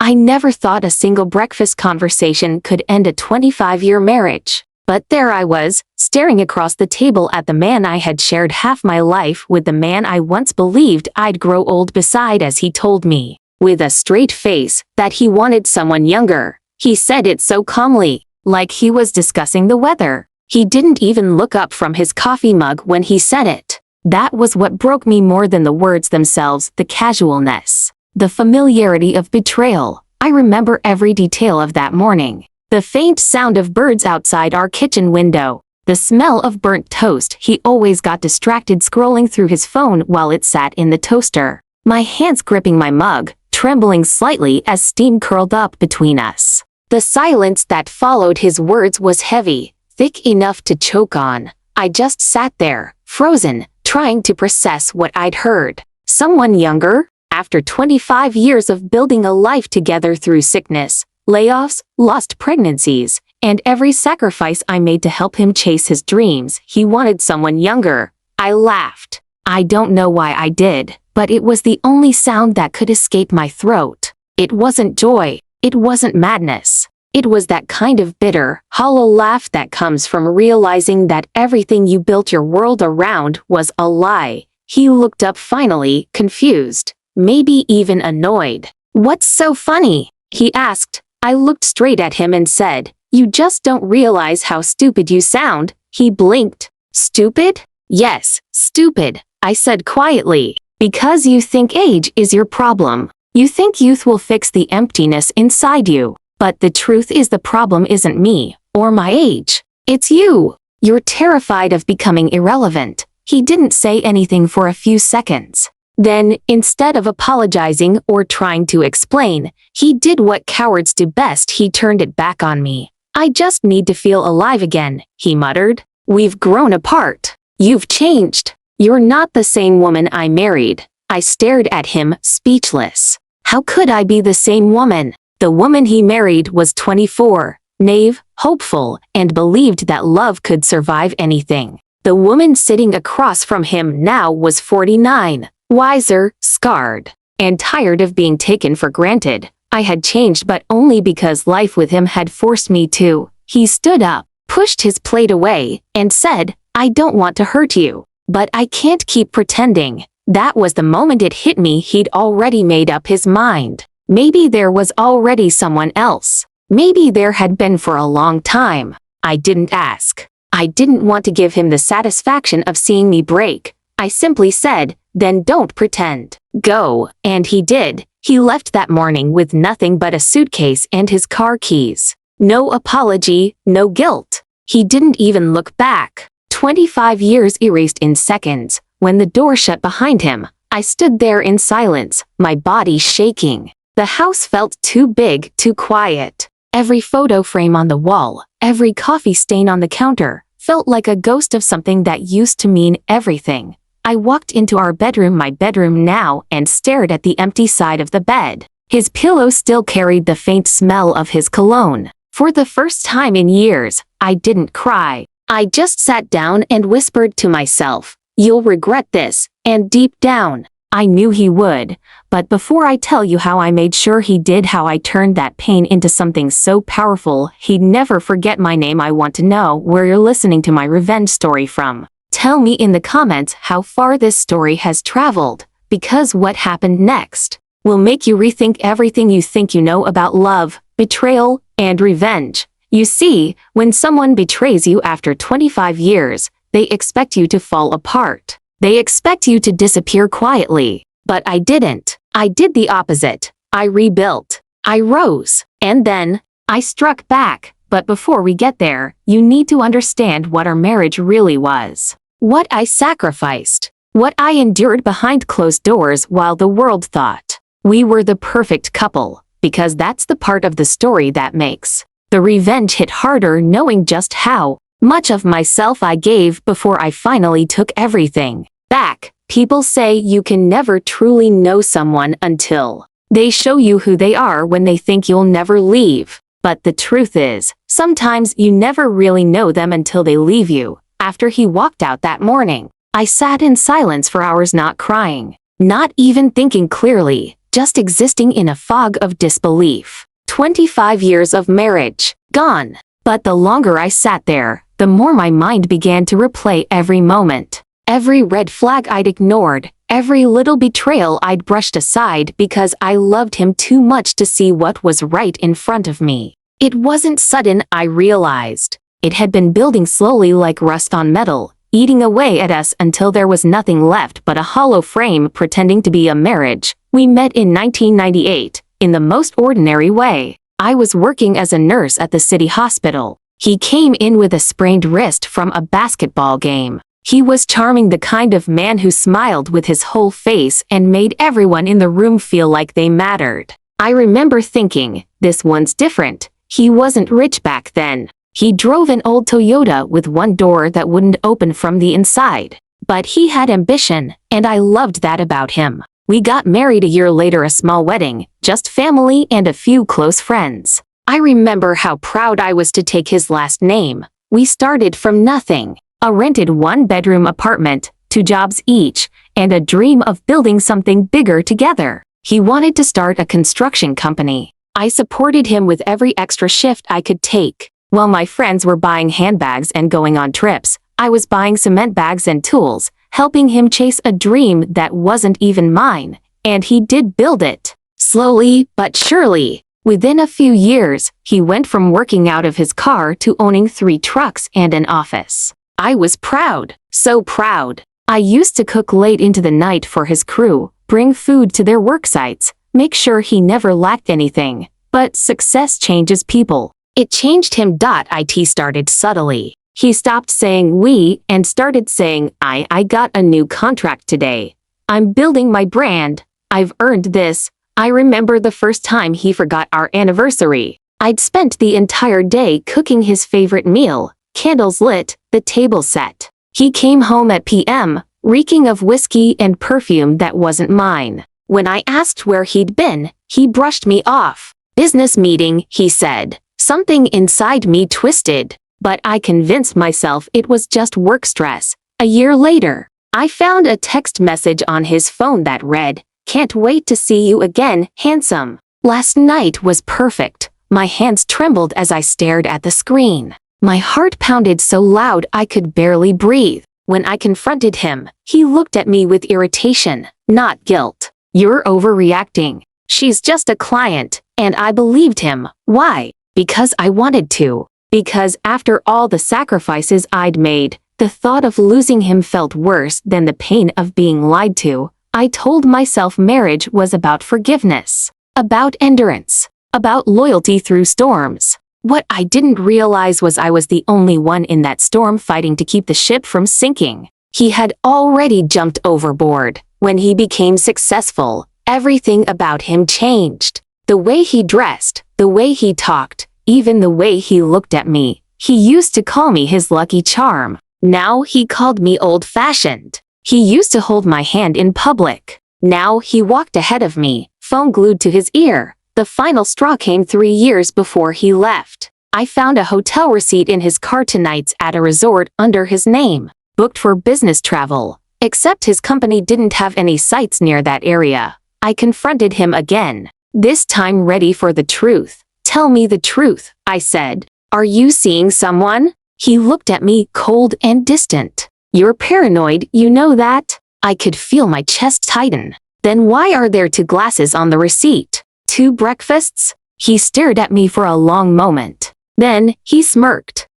I never thought a single breakfast conversation could end a 25-year marriage. But there I was, staring across the table at the man I had shared half my life with, the man I once believed I'd grow old beside, as he told me, with a straight face, that he wanted someone younger. He said it so calmly, like he was discussing the weather. He didn't even look up from his coffee mug when he said it. That was what broke me more than the words themselves, the casualness, the familiarity of betrayal. I remember every detail of that morning. The faint sound of birds outside our kitchen window. The smell of burnt toast. He always got distracted scrolling through his phone while it sat in the toaster. My hands gripping my mug, trembling slightly as steam curled up between us. The silence that followed his words was heavy, thick enough to choke on. I just sat there, frozen, trying to process what I'd heard. Someone younger? After 25 years of building a life together through sickness, layoffs, lost pregnancies, and every sacrifice I made to help him chase his dreams, he wanted someone younger. I laughed. I don't know why I did, but it was the only sound that could escape my throat. It wasn't joy. It wasn't madness. It was that kind of bitter, hollow laugh that comes from realizing that everything you built your world around was a lie. He looked up finally, confused, maybe even annoyed. "What's so funny?" he asked. I looked straight at him and said, "You just don't realize how stupid you sound." He blinked. "Stupid?" "Yes, stupid," I said quietly. "Because you think age is your problem. You think youth will fix the emptiness inside you. But the truth is, the problem isn't me, or my age. It's you. You're terrified of becoming irrelevant." He didn't say anything for a few seconds. Then, instead of apologizing or trying to explain, he did what cowards do best. He turned it back on me. "I just need to feel alive again," he muttered. "We've grown apart. You've changed. You're not the same woman I married." I stared at him, speechless. How could I be the same woman? The woman he married was 24, naive, hopeful, and believed that love could survive anything. The woman sitting across from him now was 49, wiser, scarred, and tired of being taken for granted. I had changed, but only because life with him had forced me to. He stood up, pushed his plate away, and said, "I don't want to hurt you, but I can't keep pretending." That was the moment it hit me. He'd already made up his mind. Maybe there was already someone else. Maybe there had been for a long time. I didn't ask. I didn't want to give him the satisfaction of seeing me break. I simply said, "Then don't pretend. Go." And he did. He left that morning with nothing but a suitcase and his car keys. No apology, no guilt. He didn't even look back. 25 years erased in seconds. When the door shut behind him, I stood there in silence, my body shaking. The house felt too big, too quiet. Every photo frame on the wall, every coffee stain on the counter, felt like a ghost of something that used to mean everything. I walked into our bedroom, my bedroom now, and stared at the empty side of the bed. His pillow still carried the faint smell of his cologne. For the first time in years, I didn't cry. I just sat down and whispered to myself, "You'll regret this," and deep down, I knew he would. But before I tell you how I made sure he did, how I turned that pain into something so powerful he'd never forget my name, I want to know where you're listening to my revenge story from. Tell me in the comments how far this story has traveled, because what happened next will make you rethink everything you think you know about love, betrayal, and revenge. You see, when someone betrays you after 25 years, they expect you to fall apart. They expect you to disappear quietly. But I didn't. I did the opposite. I rebuilt. I rose. And then, I struck back. But before we get there, you need to understand what our marriage really was. What I sacrificed. What I endured behind closed doors while the world thought we were the perfect couple. Because that's the part of the story that makes the revenge hit harder, knowing just how much of myself I gave before I finally took everything back. People say you can never truly know someone until they show you who they are when they think you'll never leave. But the truth is, sometimes you never really know them until they leave you. After he walked out that morning, I sat in silence for hours, not crying, not even thinking clearly, just existing in a fog of disbelief. 25 years of marriage, gone. But the longer I sat there, the more my mind began to replay every moment. Every red flag I'd ignored, every little betrayal I'd brushed aside because I loved him too much to see what was right in front of me. It wasn't sudden, I realized. It had been building slowly like rust on metal, eating away at us until there was nothing left but a hollow frame pretending to be a marriage. We met in 1998, in the most ordinary way. I was working as a nurse at the city hospital. He came in with a sprained wrist from a basketball game. He was charming, the kind of man who smiled with his whole face and made everyone in the room feel like they mattered. I remember thinking, this one's different. He wasn't rich back then. He drove an old Toyota with one door that wouldn't open from the inside. But he had ambition, and I loved that about him. We got married a year later, a small wedding, just family and a few close friends. I remember how proud I was to take his last name. We started from nothing. A rented one-bedroom apartment, 2 jobs each, and a dream of building something bigger together. He wanted to start a construction company. I supported him with every extra shift I could take. While my friends were buying handbags and going on trips, I was buying cement bags and tools, helping him chase a dream that wasn't even mine. And he did build it. Slowly but surely. Within a few years, he went from working out of his car to owning 3 trucks and an office. I was proud, so proud. I used to cook late into the night for his crew, bring food to their work sites, make sure he never lacked anything. But success changes people. It changed him. It started subtly. He stopped saying we and started saying I got a new contract today. I'm building my brand. I've earned this. I remember the first time he forgot our anniversary. I'd spent the entire day cooking his favorite meal, candles lit, the table set. He came home at p.m., reeking of whiskey and perfume that wasn't mine. When I asked where he'd been, he brushed me off. Business meeting, he said. Something inside me twisted, but I convinced myself it was just work stress. A year later, I found a text message on his phone that read, "Can't wait to see you again, handsome." Last night was perfect. My hands trembled as I stared at the screen. My heart pounded so loud I could barely breathe. When I confronted him, he looked at me with irritation, not guilt. "You're overreacting. She's just a client." And I believed him. Why? Because I wanted to. Because after all the sacrifices I'd made, the thought of losing him felt worse than the pain of being lied to. I told myself marriage was about forgiveness, about endurance, about loyalty through storms. What I didn't realize was I was the only one in that storm fighting to keep the ship from sinking. He had already jumped overboard. When he became successful, everything about him changed. The way he dressed, the way he talked, even the way he looked at me. He used to call me his lucky charm. Now he called me old-fashioned. He used to hold my hand in public. Now he walked ahead of me, phone glued to his ear. The final straw came 3 years before he left. I found a hotel receipt in his car to nights at a resort under his name, booked for business travel. Except his company didn't have any sites near that area. I confronted him again. This time ready for the truth. "Tell me the truth," I said. "Are you seeing someone?" He looked at me cold and distant. "You're paranoid, you know that?" I could feel my chest tighten. "Then why are there 2 glasses on the receipt? 2 breakfasts?" He stared at me for a long moment. Then he smirked.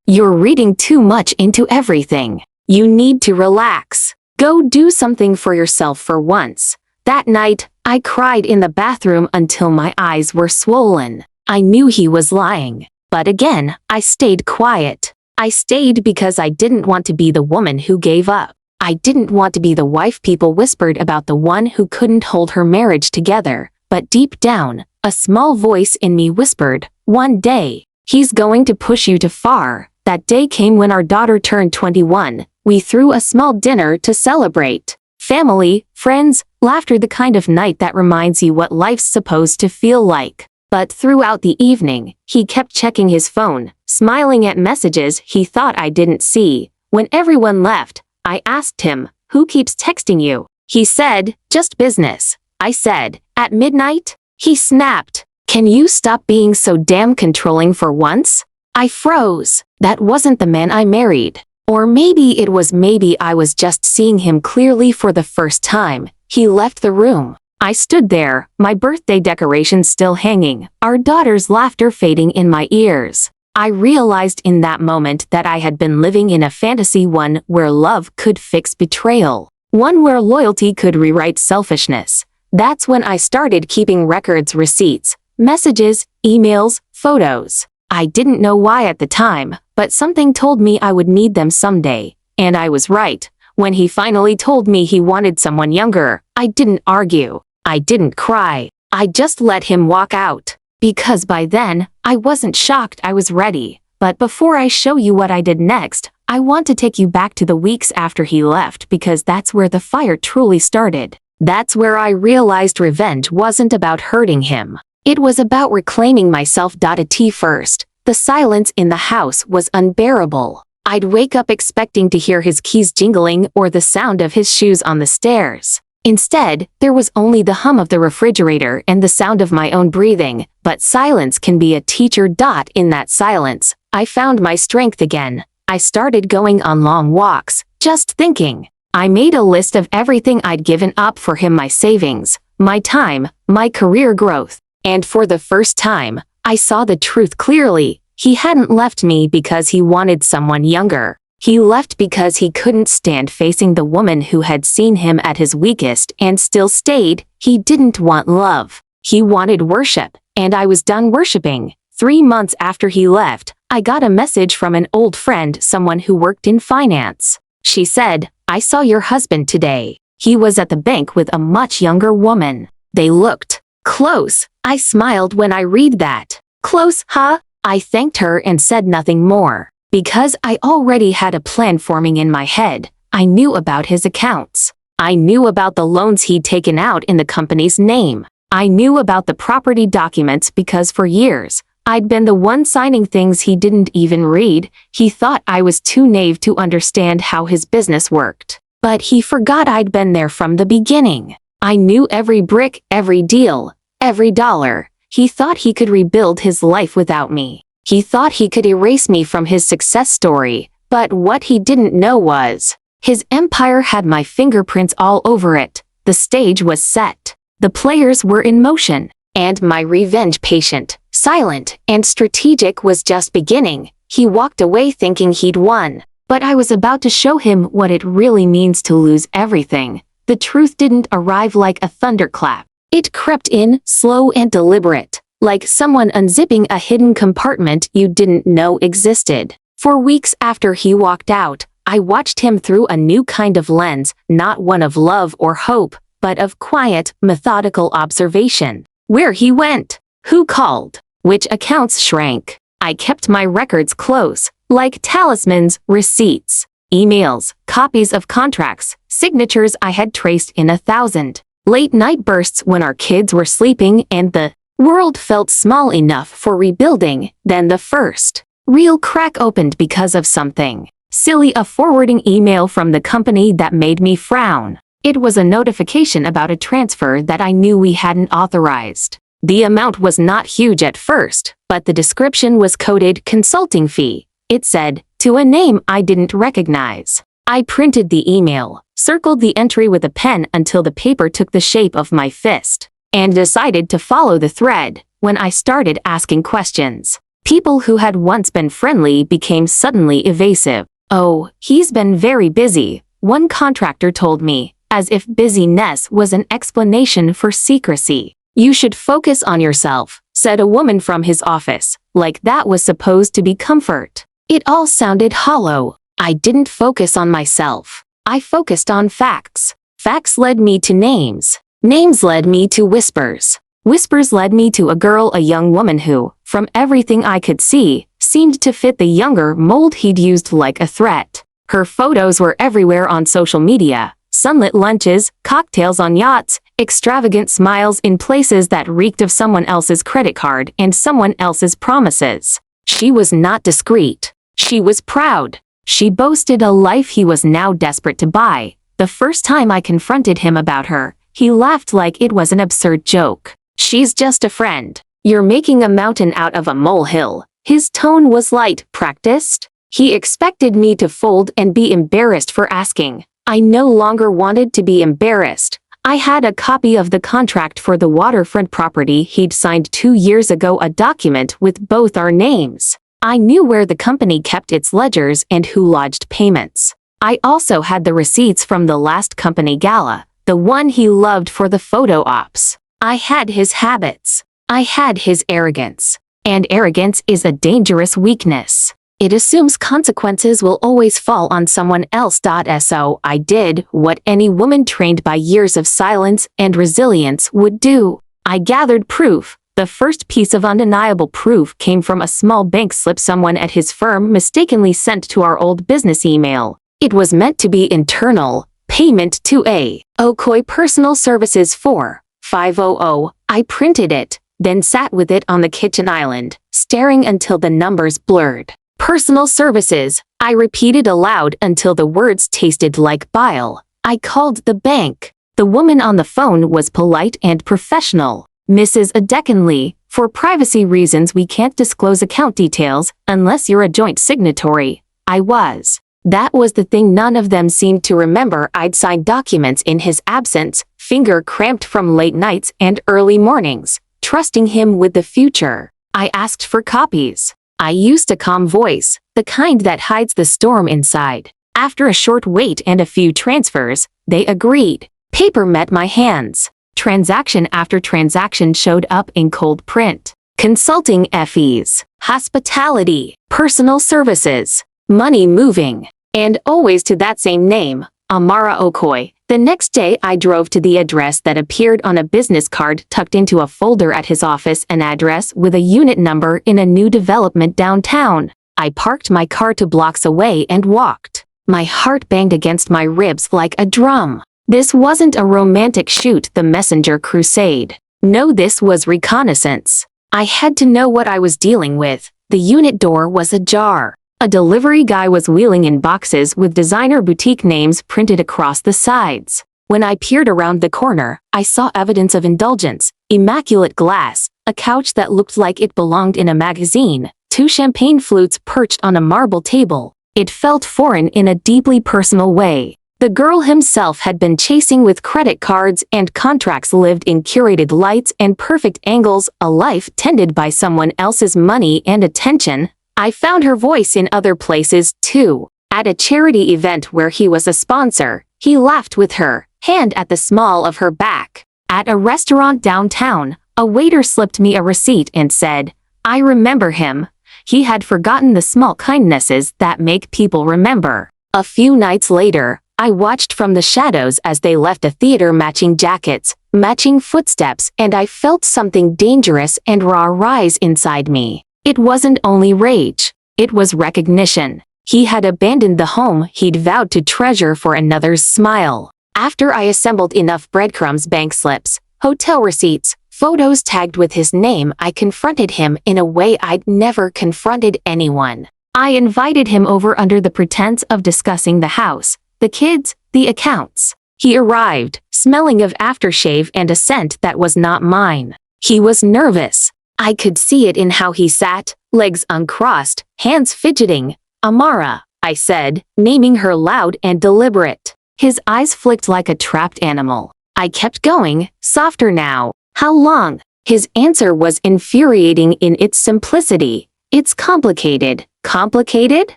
"You're reading too much into everything. You need to relax. Go do something for yourself for once." That night, I cried in the bathroom until my eyes were swollen. I knew he was lying. But again, I stayed quiet. I stayed because I didn't want to be the woman who gave up. I didn't want to be the wife people whispered about, the one who couldn't hold her marriage together. But deep down, a small voice in me whispered, "One day, he's going to push you too far." That day came when our daughter turned 21. We threw a small dinner to celebrate. Family, friends, laughter, the kind of night that reminds you what life's supposed to feel like. But throughout the evening, he kept checking his phone, smiling at messages he thought I didn't see. When everyone left, I asked him, "Who keeps texting you?" He said, "Just business." I said. At midnight? He snapped. Can you stop being so damn controlling for once? I froze. That wasn't the man I married. Or maybe it was, maybe I was just seeing him clearly for the first time. He left the room. I stood there, my birthday decorations still hanging, our daughter's laughter fading in my ears. I realized in that moment that I had been living in a fantasy, one where love could fix betrayal, one where loyalty could rewrite selfishness. That's when I started keeping records, receipts, messages, emails, photos. I didn't know why at the time, but something told me I would need them someday. And I was right. When he finally told me he wanted someone younger, I didn't argue. I didn't cry. I just let him walk out. Because by then, I wasn't shocked, I was ready. But before I show you what I did next, I want to take you back to the weeks after he left, because that's where the fire truly started. That's where I realized revenge wasn't about hurting him. It was about reclaiming myself. At first, the silence in the house was unbearable. I'd wake up expecting to hear his keys jingling or the sound of his shoes on the stairs. Instead, there was only the hum of the refrigerator and the sound of my own breathing, but silence can be a teacher. In that silence, I found my strength again. I started going on long walks, just thinking. I made a list of everything I'd given up for him, my savings, my time, my career growth. And for the first time, I saw the truth clearly. He hadn't left me because he wanted someone younger. He left because he couldn't stand facing the woman who had seen him at his weakest and still stayed. He didn't want love. He wanted worship, and I was done worshiping. 3 months after he left, I got a message from an old friend, someone who worked in finance. She said, I saw your husband today. He was at the bank with a much younger woman. They looked close. I smiled when I read that. Close, huh? I thanked her and said nothing more. Because I already had a plan forming in my head. I knew about his accounts. I knew about the loans he'd taken out in the company's name. I knew about the property documents because for years, I'd been the one signing things he didn't even read. He thought I was too naive to understand how his business worked. But he forgot I'd been there from the beginning. I knew every brick, every deal, every dollar. He thought he could rebuild his life without me. He thought he could erase me from his success story, but what he didn't know was, his empire had my fingerprints all over it. The stage was set. The players were in motion, and my revenge, patient, silent, and strategic, was just beginning. He walked away thinking he'd won, but I was about to show him what it really means to lose everything. The truth didn't arrive like a thunderclap. It crept in, slow and deliberate. Like someone unzipping a hidden compartment you didn't know existed. For weeks after he walked out, I watched him through a new kind of lens, not one of love or hope, but of quiet, methodical observation. Where he went, who called, which accounts shrank. I kept my records close, like talismans, receipts, emails, copies of contracts, signatures I had traced in 1,000. Late-night bursts when our kids were sleeping and the world felt small enough for rebuilding. Then the first real crack opened because of something silly, a forwarding email from the company that made me frown. It was a notification about a transfer that I knew we hadn't authorized. The amount was not huge at first, but the description was coded consulting fee. It said, to a name I didn't recognize. I printed the email, circled the entry with a pen until the paper took the shape of my fist, and decided to follow the thread. When I started asking questions, people who had once been friendly became suddenly evasive. Oh, he's been very busy, one contractor told me, as if busyness was an explanation for secrecy. You should focus on yourself, said a woman from his office, like that was supposed to be comfort. It all sounded hollow. I didn't focus on myself. I focused on facts. Facts led me to names. Names led me to whispers. Whispers led me to a girl, a young woman who, from everything I could see, seemed to fit the younger mold he'd used like a threat. Her photos were everywhere on social media. Sunlit lunches, cocktails on yachts, extravagant smiles in places that reeked of someone else's credit card and someone else's promises. She was not discreet. She was proud. She boasted a life he was now desperate to buy. The first time I confronted him about her, He laughed like it was an absurd joke. She's just a friend. You're making a mountain out of a molehill. His tone was light. Practiced? He expected me to fold and be embarrassed for asking. I no longer wanted to be embarrassed. I had a copy of the contract for the waterfront property he'd signed 2 years ago, a document with both our names. I knew where the company kept its ledgers and who lodged payments. I also had the receipts from the last company gala, the one he loved for the photo ops. I had his habits. I had his arrogance. And arrogance is a dangerous weakness. It assumes consequences will always fall on someone else. So I did what any woman trained by years of silence and resilience would do. I gathered proof. The first piece of undeniable proof came from a small bank slip someone at his firm mistakenly sent to our old business email. It was meant to be internal. Payment to A. Okoye Personal Services 4500. I printed it, then sat with it on the kitchen island, staring until the numbers blurred. Personal services, I repeated aloud until the words tasted like bile. I called the bank. The woman on the phone was polite and professional. Mrs. Adekinley, for privacy reasons we can't disclose account details unless you're a joint signatory. I was. That was the thing none of them seemed to remember. I'd signed documents in his absence, finger cramped from late nights and early mornings, trusting him with the future. I asked for copies. I used a calm voice, the kind that hides the storm inside. After a short wait and a few transfers, they agreed. Paper met my hands. Transaction after transaction showed up in cold print. Consulting fees, hospitality, personal services, money moving, and always to that same name, Amara Okoye. The next day I drove to the address that appeared on a business card tucked into a folder at his office, an address with a unit number in a new development downtown. I parked my car 2 blocks away and walked. My heart banged against my ribs like a drum. This wasn't a romantic shoot the messenger crusade. No, this was reconnaissance. I had to know what I was dealing with. The unit door was ajar. A delivery guy was wheeling in boxes with designer boutique names printed across the sides. When I peered around the corner, I saw evidence of indulgence: immaculate glass, a couch that looked like it belonged in a magazine, 2 champagne flutes perched on a marble table. It felt foreign in a deeply personal way. The girl himself had been chasing with credit cards and contracts, lived in curated lights and perfect angles, a life tended by someone else's money and attention. I found her voice in other places, too. At a charity event where he was a sponsor, he laughed with her, hand at the small of her back. At a restaurant downtown, a waiter slipped me a receipt and said, "I remember him." He had forgotten the small kindnesses that make people remember. A few nights later, I watched from the shadows as they left the theater, matching jackets, matching footsteps, and I felt something dangerous and raw rise inside me. It wasn't only rage. It was recognition. He had abandoned the home he'd vowed to treasure for another's smile. After I assembled enough breadcrumbs, bank slips, hotel receipts, photos tagged with his name, I confronted him in a way I'd never confronted anyone. I invited him over under the pretense of discussing the house, the kids, the accounts. He arrived, smelling of aftershave and a scent that was not mine. He was nervous. I could see it in how he sat, legs uncrossed, hands fidgeting. "Amara," I said, naming her loud and deliberate. His eyes flicked like a trapped animal. I kept going, softer now. "How long?" His answer was infuriating in its simplicity. "It's complicated." Complicated?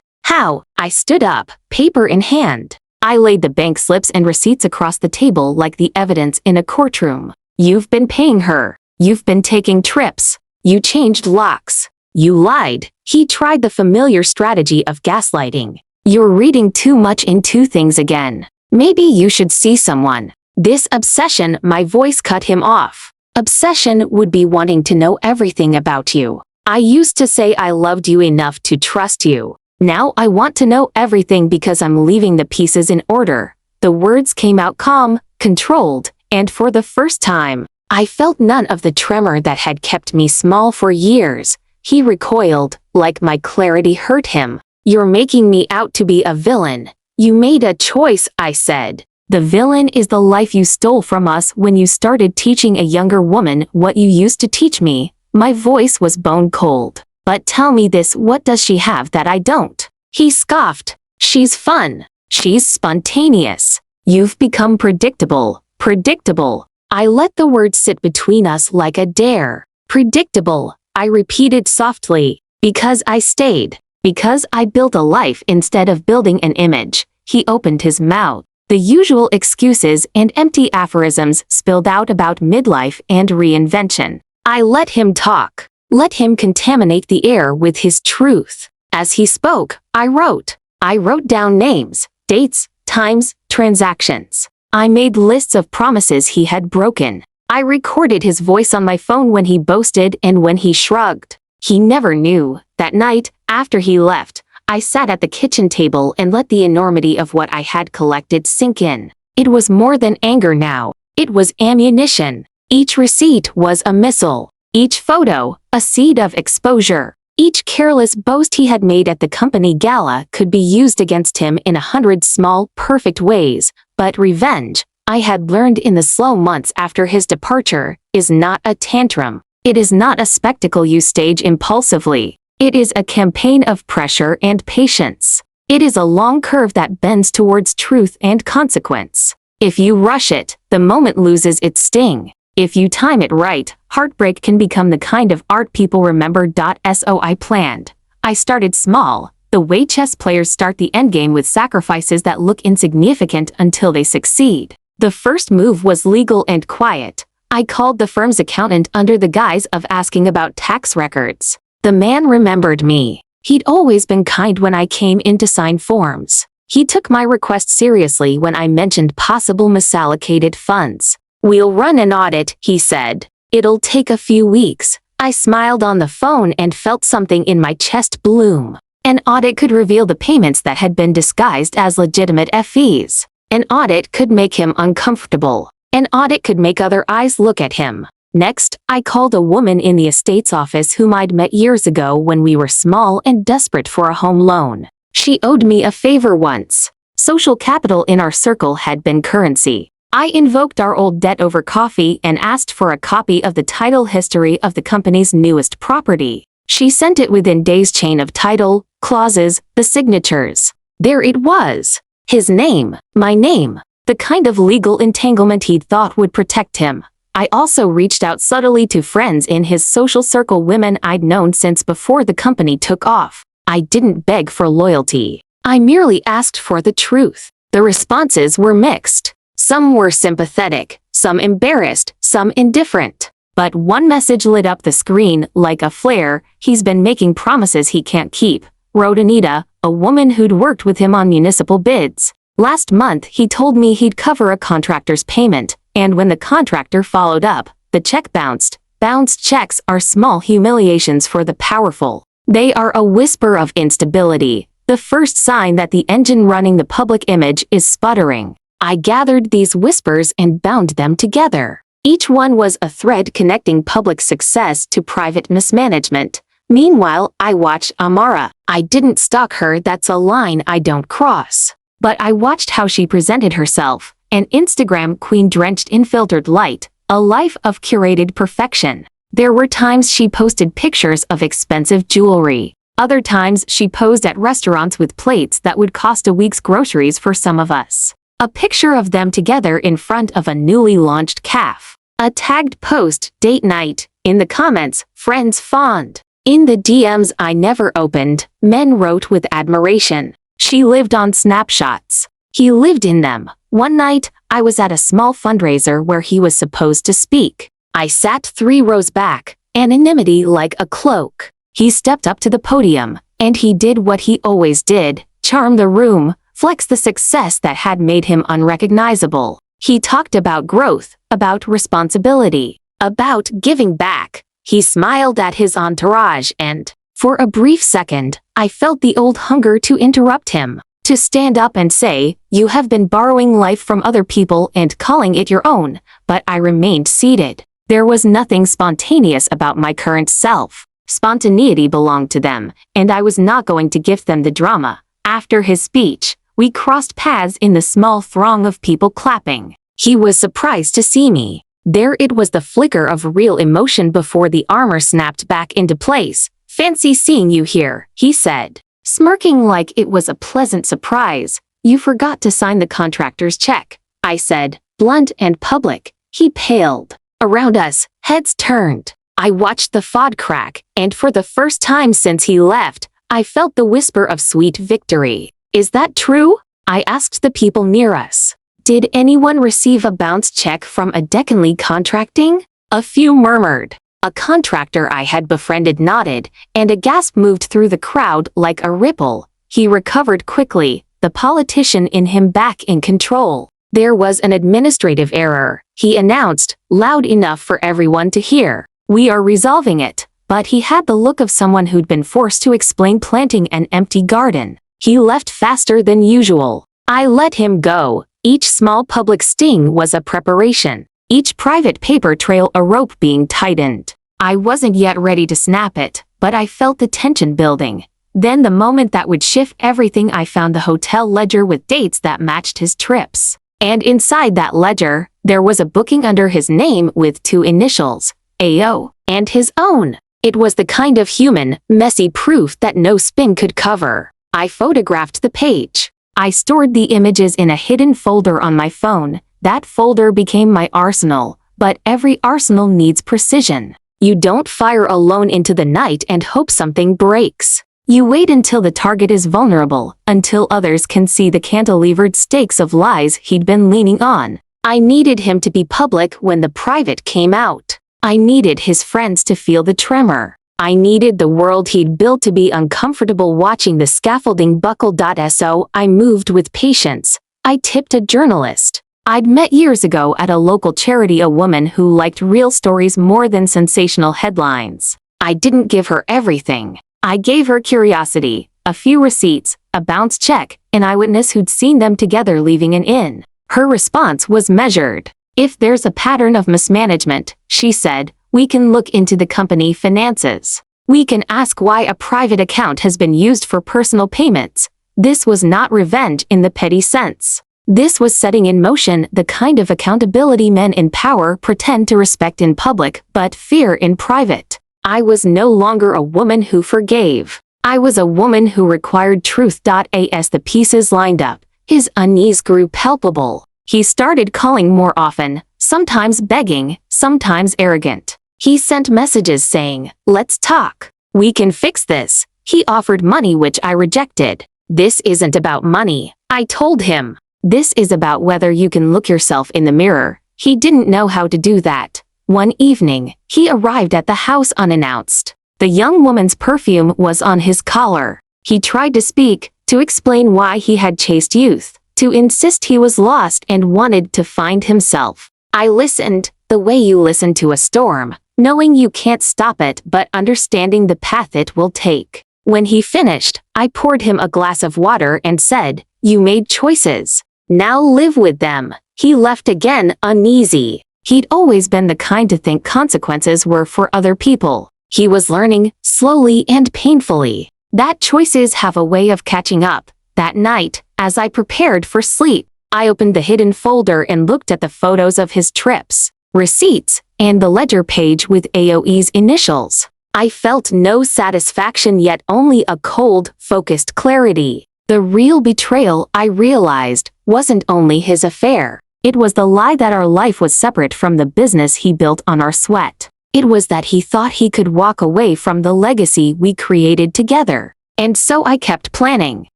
How? I stood up, paper in hand. I laid the bank slips and receipts across the table like the evidence in a courtroom. "You've been paying her. You've been taking trips. You changed locks. You lied." He tried the familiar strategy of gaslighting. "You're reading too much into things again. Maybe you should see someone." This obsession, my voice cut him off. Obsession would be wanting to know everything about you. I used to say I loved you enough to trust you. Now I want to know everything because I'm leaving the pieces in order. The words came out calm, controlled, and for the first time, I felt none of the tremor that had kept me small for years. He recoiled, like my clarity hurt him. "You're making me out to be a villain." "You made a choice," I said. The villain is the life you stole from us when you started teaching a younger woman what you used to teach me. My voice was bone cold. But tell me this, what does she have that I don't? He scoffed. She's fun. She's spontaneous. You've become predictable. Predictable. I let the words sit between us like a dare. Predictable, I repeated softly. Because I stayed. Because I built a life instead of building an image. He opened his mouth. The usual excuses and empty aphorisms spilled out about midlife and reinvention. I let him talk. Let him contaminate the air with his truth. As he spoke, I wrote. I wrote down names, dates, times, transactions. I made lists of promises he had broken. I recorded his voice on my phone when he boasted and when he shrugged. He never knew. That night, after he left, I sat at the kitchen table and let the enormity of what I had collected sink in. It was more than anger now. It was ammunition. Each receipt was a missile. Each photo, a seed of exposure. Each careless boast he had made at the company gala could be used against him in 100 small, perfect ways. But revenge, I had learned in the slow months after his departure, is not a tantrum. It is not a spectacle you stage impulsively. It is a campaign of pressure and patience. It is a long curve that bends towards truth and consequence. If you rush it, the moment loses its sting. If you time it right, heartbreak can become the kind of art people remember. So I planned. I started small, the way chess players start the endgame with sacrifices that look insignificant until they succeed. The first move was legal and quiet. I called the firm's accountant under the guise of asking about tax records. The man remembered me. He'd always been kind when I came in to sign forms. He took my request seriously when I mentioned possible misallocated funds. "We'll run an audit," he said. "It'll take a few weeks." I smiled on the phone and felt something in my chest bloom. An audit could reveal the payments that had been disguised as legitimate fees. An audit could make him uncomfortable. An audit could make other eyes look at him. Next, I called a woman in the estate's office whom I'd met years ago when we were small and desperate for a home loan. She owed me a favor once. Social capital in our circle had been currency. I invoked our old debt over coffee and asked for a copy of the title history of the company's newest property. She sent it within days. Chain of title, clauses, the signatures. There it was. His name, my name, the kind of legal entanglement he'd thought would protect him. I also reached out subtly to friends in his social circle, women I'd known since before the company took off. I didn't beg for loyalty. I merely asked for the truth. The responses were mixed. Some were sympathetic, some embarrassed, some indifferent. But one message lit up the screen like a flare. "He's been making promises he can't keep," wrote Anita, a woman who'd worked with him on municipal bids. "Last month he told me he'd cover a contractor's payment, and when the contractor followed up, the check bounced." Bounced checks are small humiliations for the powerful. They are a whisper of instability, the first sign that the engine running the public image is sputtering. I gathered these whispers and bound them together. Each one was a thread connecting public success to private mismanagement. Meanwhile, I watched Amara. I didn't stalk her, that's a line I don't cross. But I watched how she presented herself, an Instagram queen drenched in filtered light, a life of curated perfection. There were times she posted pictures of expensive jewelry. Other times she posed at restaurants with plates that would cost a week's groceries for some of us. A picture of them together in front of a newly launched cafe. A tagged post, date night. In the comments, friends fond. In the DMs I never opened, men wrote with admiration. She lived on snapshots. He lived in them. One night, I was at a small fundraiser where he was supposed to speak. I sat 3 rows back, anonymity like a cloak. He stepped up to the podium, and he did what he always did, charm the room, flex the success that had made him unrecognizable. He talked about growth, about responsibility, about giving back. He smiled at his entourage and, for a brief second, I felt the old hunger to interrupt him, to stand up and say, "You have been borrowing life from other people and calling it your own," but I remained seated. There was nothing spontaneous about my current self. Spontaneity belonged to them, and I was not going to gift them the drama. After his speech, We crossed paths in the small throng of people clapping. He was surprised to see me. There it was, the flicker of real emotion before the armor snapped back into place. "Fancy seeing you here," he said, smirking like it was a pleasant surprise. "You forgot to sign the contractor's check," I said, blunt and public. He paled. Around us, heads turned. I watched the FOD crack, and for the first time since he left, I felt the whisper of sweet victory. "Is that true?" I asked the people near us. "Did anyone receive a bounce check from a Deccanly Contracting?" A few murmured. A contractor I had befriended nodded, and a gasp moved through the crowd like a ripple. He recovered quickly, the politician in him back in control. "There was an administrative error," he announced, loud enough for everyone to hear. "We are resolving it." But he had the look of someone who'd been forced to explain planting an empty garden. He left faster than usual. I let him go. Each small public sting was a preparation. Each private paper trail a rope being tightened. I wasn't yet ready to snap it, but I felt the tension building. Then the moment that would shift everything, I found the hotel ledger with dates that matched his trips. And inside that ledger, there was a booking under his name with 2 initials, AO, and his own. It was the kind of human, messy proof that no spin could cover. I photographed the page. I stored the images in a hidden folder on my phone. That folder became my arsenal, but every arsenal needs precision. You don't fire alone into the night and hope something breaks. You wait until the target is vulnerable, until others can see the cantilevered stakes of lies he'd been leaning on. I needed him to be public when the private came out. I needed his friends to feel the tremor. I needed the world he'd built to be uncomfortable watching the scaffolding buckle. So I moved with patience. I tipped a journalist I'd met years ago at a local charity, a woman who liked real stories more than sensational headlines. I didn't give her everything. I gave her curiosity, a few receipts, a bounce check, an eyewitness who'd seen them together leaving an inn. Her response was measured. "If there's a pattern of mismanagement," she said, "we can look into the company finances. We can ask why a private account has been used for personal payments." This was not revenge in the petty sense. This was setting in motion the kind of accountability men in power pretend to respect in public but fear in private. I was no longer a woman who forgave. I was a woman who required truth. As the pieces lined up, his unease grew palpable. He started calling more often, sometimes begging, sometimes arrogant. He sent messages saying, "Let's talk. We can fix this." He offered money, which I rejected. "This isn't about money," I told him. "This is about whether you can look yourself in the mirror." He didn't know how to do that. One evening, he arrived at the house unannounced. The young woman's perfume was on his collar. He tried to speak, to explain why he had chased youth, to insist he was lost and wanted to find himself. I listened, the way you listen to a storm, knowing you can't stop it but understanding the path it will take. When he finished, I poured him a glass of water and said, "You made choices. Now live with them." He left again, uneasy. He'd always been the kind to think consequences were for other people. He was learning, slowly and painfully, that choices have a way of catching up. That night, as I prepared for sleep, I opened the hidden folder and looked at the photos of his trips, receipts, and the ledger page with AOE's initials. I felt no satisfaction, yet only a cold, focused clarity. The real betrayal, I realized, wasn't only his affair. It was the lie that our life was separate from the business he built on our sweat. It was that he thought he could walk away from the legacy we created together. And so I kept planning,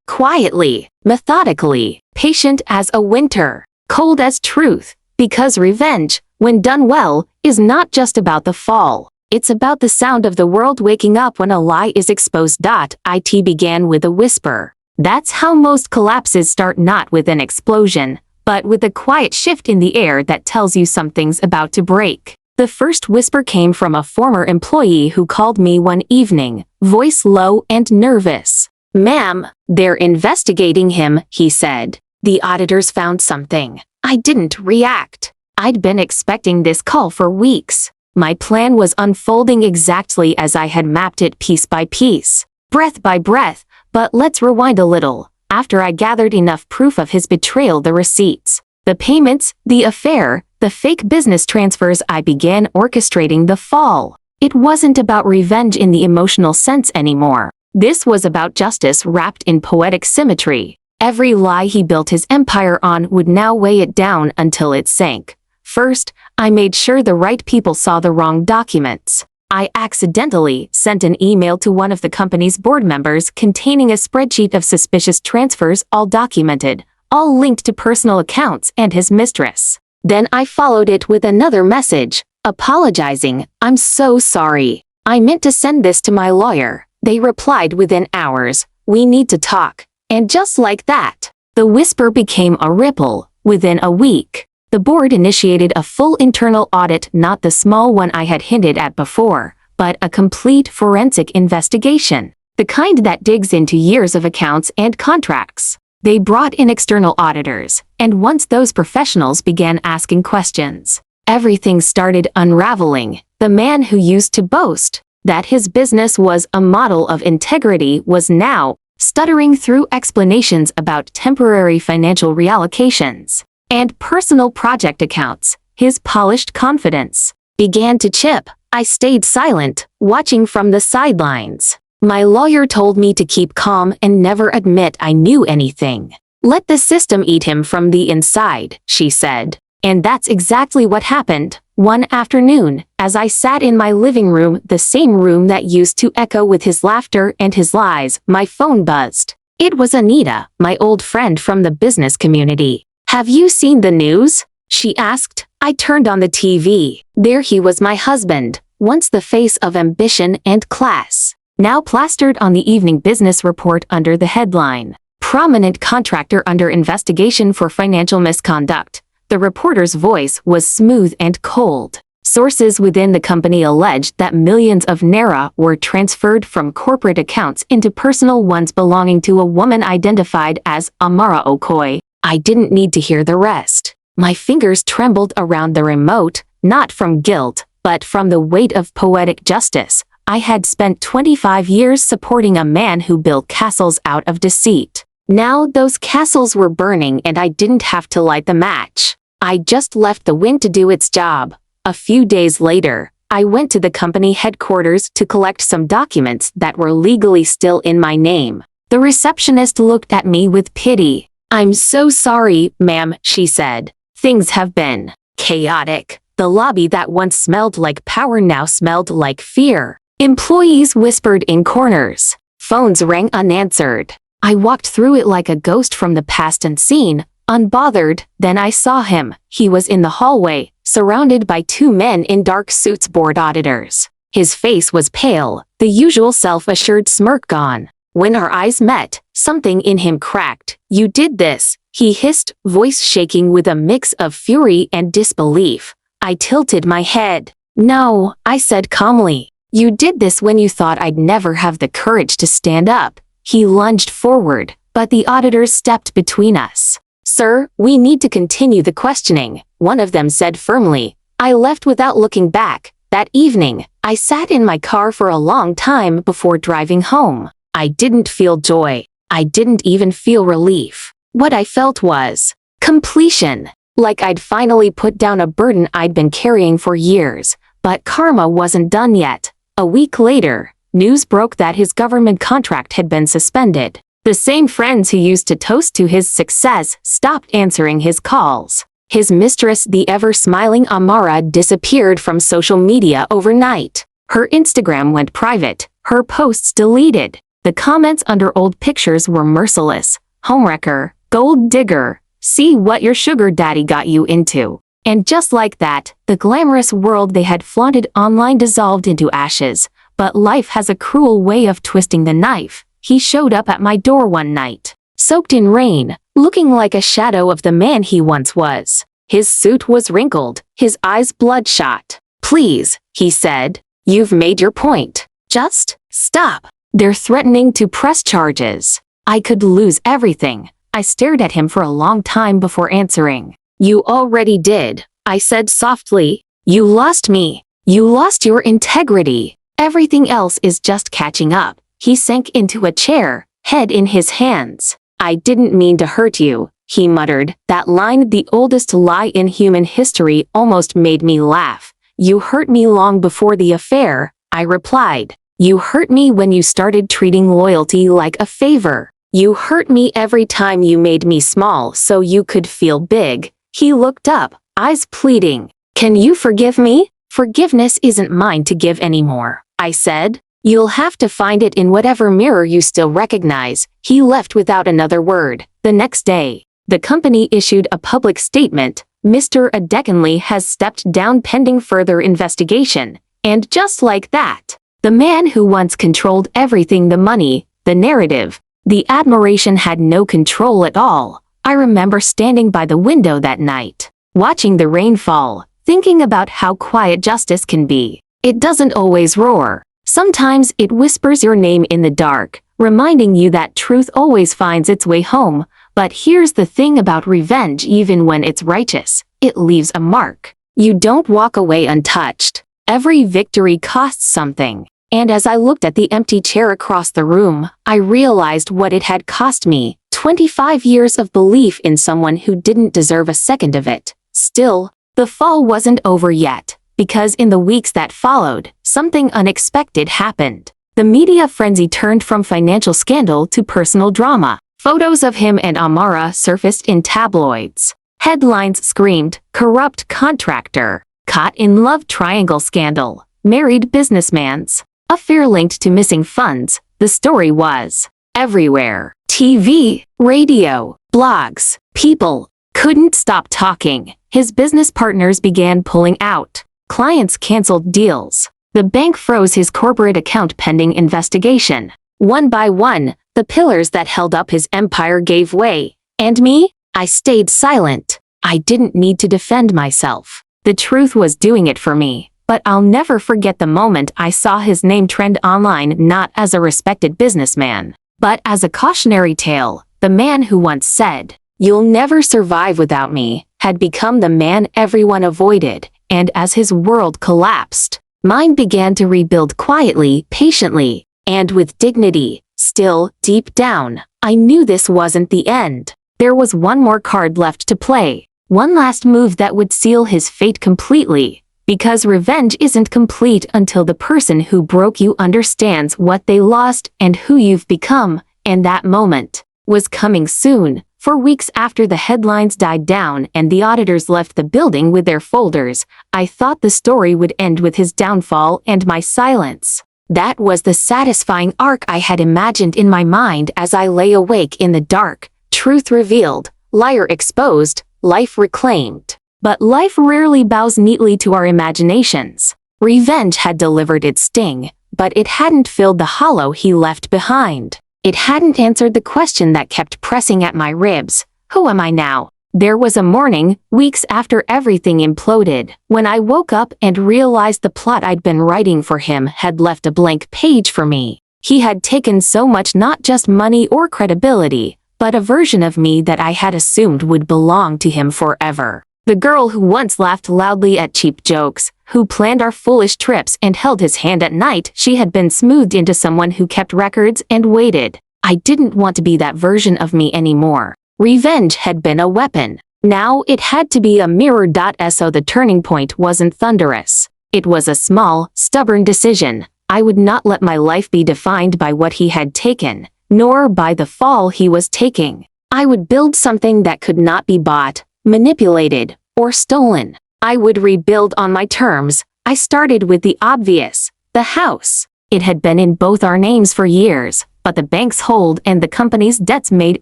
quietly, methodically, patient as a winter, cold as truth, because revenge, when done well, is not just about the fall. It's about the sound of the world waking up when a lie is exposed. It began with a whisper. That's how most collapses start, not with an explosion, but with a quiet shift in the air that tells you something's about to break. The first whisper came from a former employee who called me one evening, voice low and nervous. "Ma'am, they're investigating him," he said. "The auditors found something." I didn't react. I'd been expecting this call for weeks. My plan was unfolding exactly as I had mapped it, piece by piece, breath by breath. But let's rewind a little. after I gathered enough proof of his betrayal, the receipts, the payments, the affair, the fake business transfers, I began orchestrating the fall. It wasn't about revenge in the emotional sense anymore. This was about justice wrapped in poetic symmetry. Every lie he built his empire on would now weigh it down until it sank. First, I made sure the right people saw the wrong documents. I accidentally sent an email to one of the company's board members containing a spreadsheet of suspicious transfers, all documented, all linked to personal accounts and his mistress. Then I followed it with another message, apologizing. "I'm so sorry. I meant to send this to my lawyer." They replied within hours, "We need to talk." And just like that, the whisper became a ripple. Within a week, the board initiated a full internal audit, not the small one I had hinted at before, but a complete forensic investigation, the kind that digs into years of accounts and contracts. They brought in external auditors, and once those professionals began asking questions, everything started unraveling. The man who used to boast that his business was a model of integrity was now stuttering through explanations about temporary financial reallocations and personal project accounts. His polished confidence began to chip. I stayed silent, watching from the sidelines. My lawyer told me to keep calm and never admit I knew anything. "Let the system eat him from the inside," she said. And that's exactly what happened. One afternoon, as I sat in my living room, the same room that used to echo with his laughter and his lies, my phone buzzed. It was Anita, my old friend from the business community. "Have you seen the news?" she asked. I turned on the TV. There he was, my husband, once the face of ambition and class, now plastered on the evening business report under the headline, "Prominent contractor under investigation for financial misconduct." The reporter's voice was smooth and cold. Sources within the company alleged that millions of naira were transferred from corporate accounts into personal ones belonging to a woman identified as Amara Okoye. I didn't need to hear the rest. My fingers trembled around the remote, not from guilt, but from the weight of poetic justice. I had spent 25 years supporting a man who built castles out of deceit. Now those castles were burning and I didn't have to light the match. I just left the wind to do its job. A few days later, I went to the company headquarters to collect some documents that were legally still in my name. The receptionist looked at me with pity. "I'm so sorry, ma'am," she said. "Things have been chaotic. The lobby that once smelled like power now smelled like fear. Employees whispered in corners. Phones rang unanswered. I walked through it like a ghost from the past unseen, unbothered. Then I saw him. He was in the hallway, surrounded by two men in dark suits, board auditors. His face was pale, the usual self-assured smirk gone. When our eyes met, something in him cracked. "You did this," he hissed, voice shaking with a mix of fury and disbelief. I tilted my head. "No," I said calmly. "You did this when you thought I'd never have the courage to stand up." He lunged forward, but the auditors stepped between us. "Sir, we need to continue the questioning," one of them said firmly. I left without looking back. That evening, I sat in my car for a long time before driving home. I didn't feel joy. I didn't even feel relief. What I felt was completion, like I'd finally put down a burden I'd been carrying for years. But karma wasn't done yet. A week later, news broke that his government contract had been suspended. The same friends who used to toast to his success stopped answering his calls. His mistress, the ever-smiling Amara, disappeared from social media overnight. Her Instagram went private, her posts deleted. The comments under old pictures were merciless. "Homewrecker, gold digger, see what your sugar daddy got you into." And just like that, the glamorous world they had flaunted online dissolved into ashes. But life has a cruel way of twisting the knife. He showed up at my door one night, soaked in rain, looking like a shadow of the man he once was. His suit was wrinkled, his eyes bloodshot. "Please," he said, "you've made your point. Just stop. They're threatening to press charges. I could lose everything." I stared at him for a long time before answering. "You already did," I said softly. "You lost me. You lost your integrity. Everything else is just catching up." He sank into a chair, head in his hands. "I didn't mean to hurt you," he muttered. That line, the oldest lie in human history, almost made me laugh. "You hurt me long before the affair," I replied. "You hurt me when you started treating loyalty like a favor. You hurt me every time you made me small so you could feel big." He looked up, eyes pleading. "Can you forgive me?" "Forgiveness isn't mine to give anymore," I said. "You'll have to find it in whatever mirror you still recognize." He left without another word. The next day, the company issued a public statement. "Mr. Adekinley has stepped down pending further investigation." And just like that, the man who once controlled everything, the money, the narrative, the admiration, had no control at all. I remember standing by the window that night, watching the rain fall, thinking about how quiet justice can be. It doesn't always roar. Sometimes it whispers your name in the dark, reminding you that truth always finds its way home. But here's the thing about revenge: even when it's righteous, it leaves a mark. You don't walk away untouched. Every victory costs something. And as I looked at the empty chair across the room, I realized what it had cost me: 25 years of belief in someone who didn't deserve a second of it. Still, the fall wasn't over yet, because in the weeks that followed, something unexpected happened. The media frenzy turned from financial scandal to personal drama. Photos of him and Amara surfaced in tabloids. Headlines screamed, "Corrupt contractor, caught in love triangle scandal, married businessman's affair linked to missing funds." The story was everywhere. TV, radio, blogs. People couldn't stop talking. His business partners began pulling out. Clients canceled deals. The bank froze his corporate account pending investigation. One by one, the pillars that held up his empire gave way. And me? I stayed silent. I didn't need to defend myself. The truth was doing it for me. But I'll never forget the moment I saw his name trend online, not as a respected businessman, but as a cautionary tale. The man who once said, "You'll never survive without me," had become the man everyone avoided. And as his world collapsed, mine began to rebuild quietly, patiently, and with dignity. Still, deep down, I knew this wasn't the end. There was one more card left to play. One last move that would seal his fate completely. Because revenge isn't complete until the person who broke you understands what they lost and who you've become. And that moment was coming soon. For weeks after the headlines died down and the auditors left the building with their folders, I thought the story would end with his downfall and my silence. That was the satisfying arc I had imagined in my mind as I lay awake in the dark. Truth revealed, liar exposed, life reclaimed. But life rarely bows neatly to our imaginations. Revenge had delivered its sting, but it hadn't filled the hollow he left behind. It hadn't answered the question that kept pressing at my ribs: who am I now? There was a morning, weeks after everything imploded, when I woke up and realized the plot I'd been writing for him had left a blank page for me. He had taken so much, not just money or credibility, but a version of me that I had assumed would belong to him forever. The girl who once laughed loudly at cheap jokes, who planned our foolish trips and held his hand at night, she had been smoothed into someone who kept records and waited. I didn't want to be that version of me anymore. Revenge had been a weapon. Now it had to be a mirror. So the turning point wasn't thunderous. It was a small, stubborn decision. I would not let my life be defined by what he had taken, nor by the fall he was taking. I would build something that could not be bought, manipulated, or stolen. I would rebuild on my terms. I started with the obvious: the house. It had been in both our names for years, but the bank's hold and the company's debts made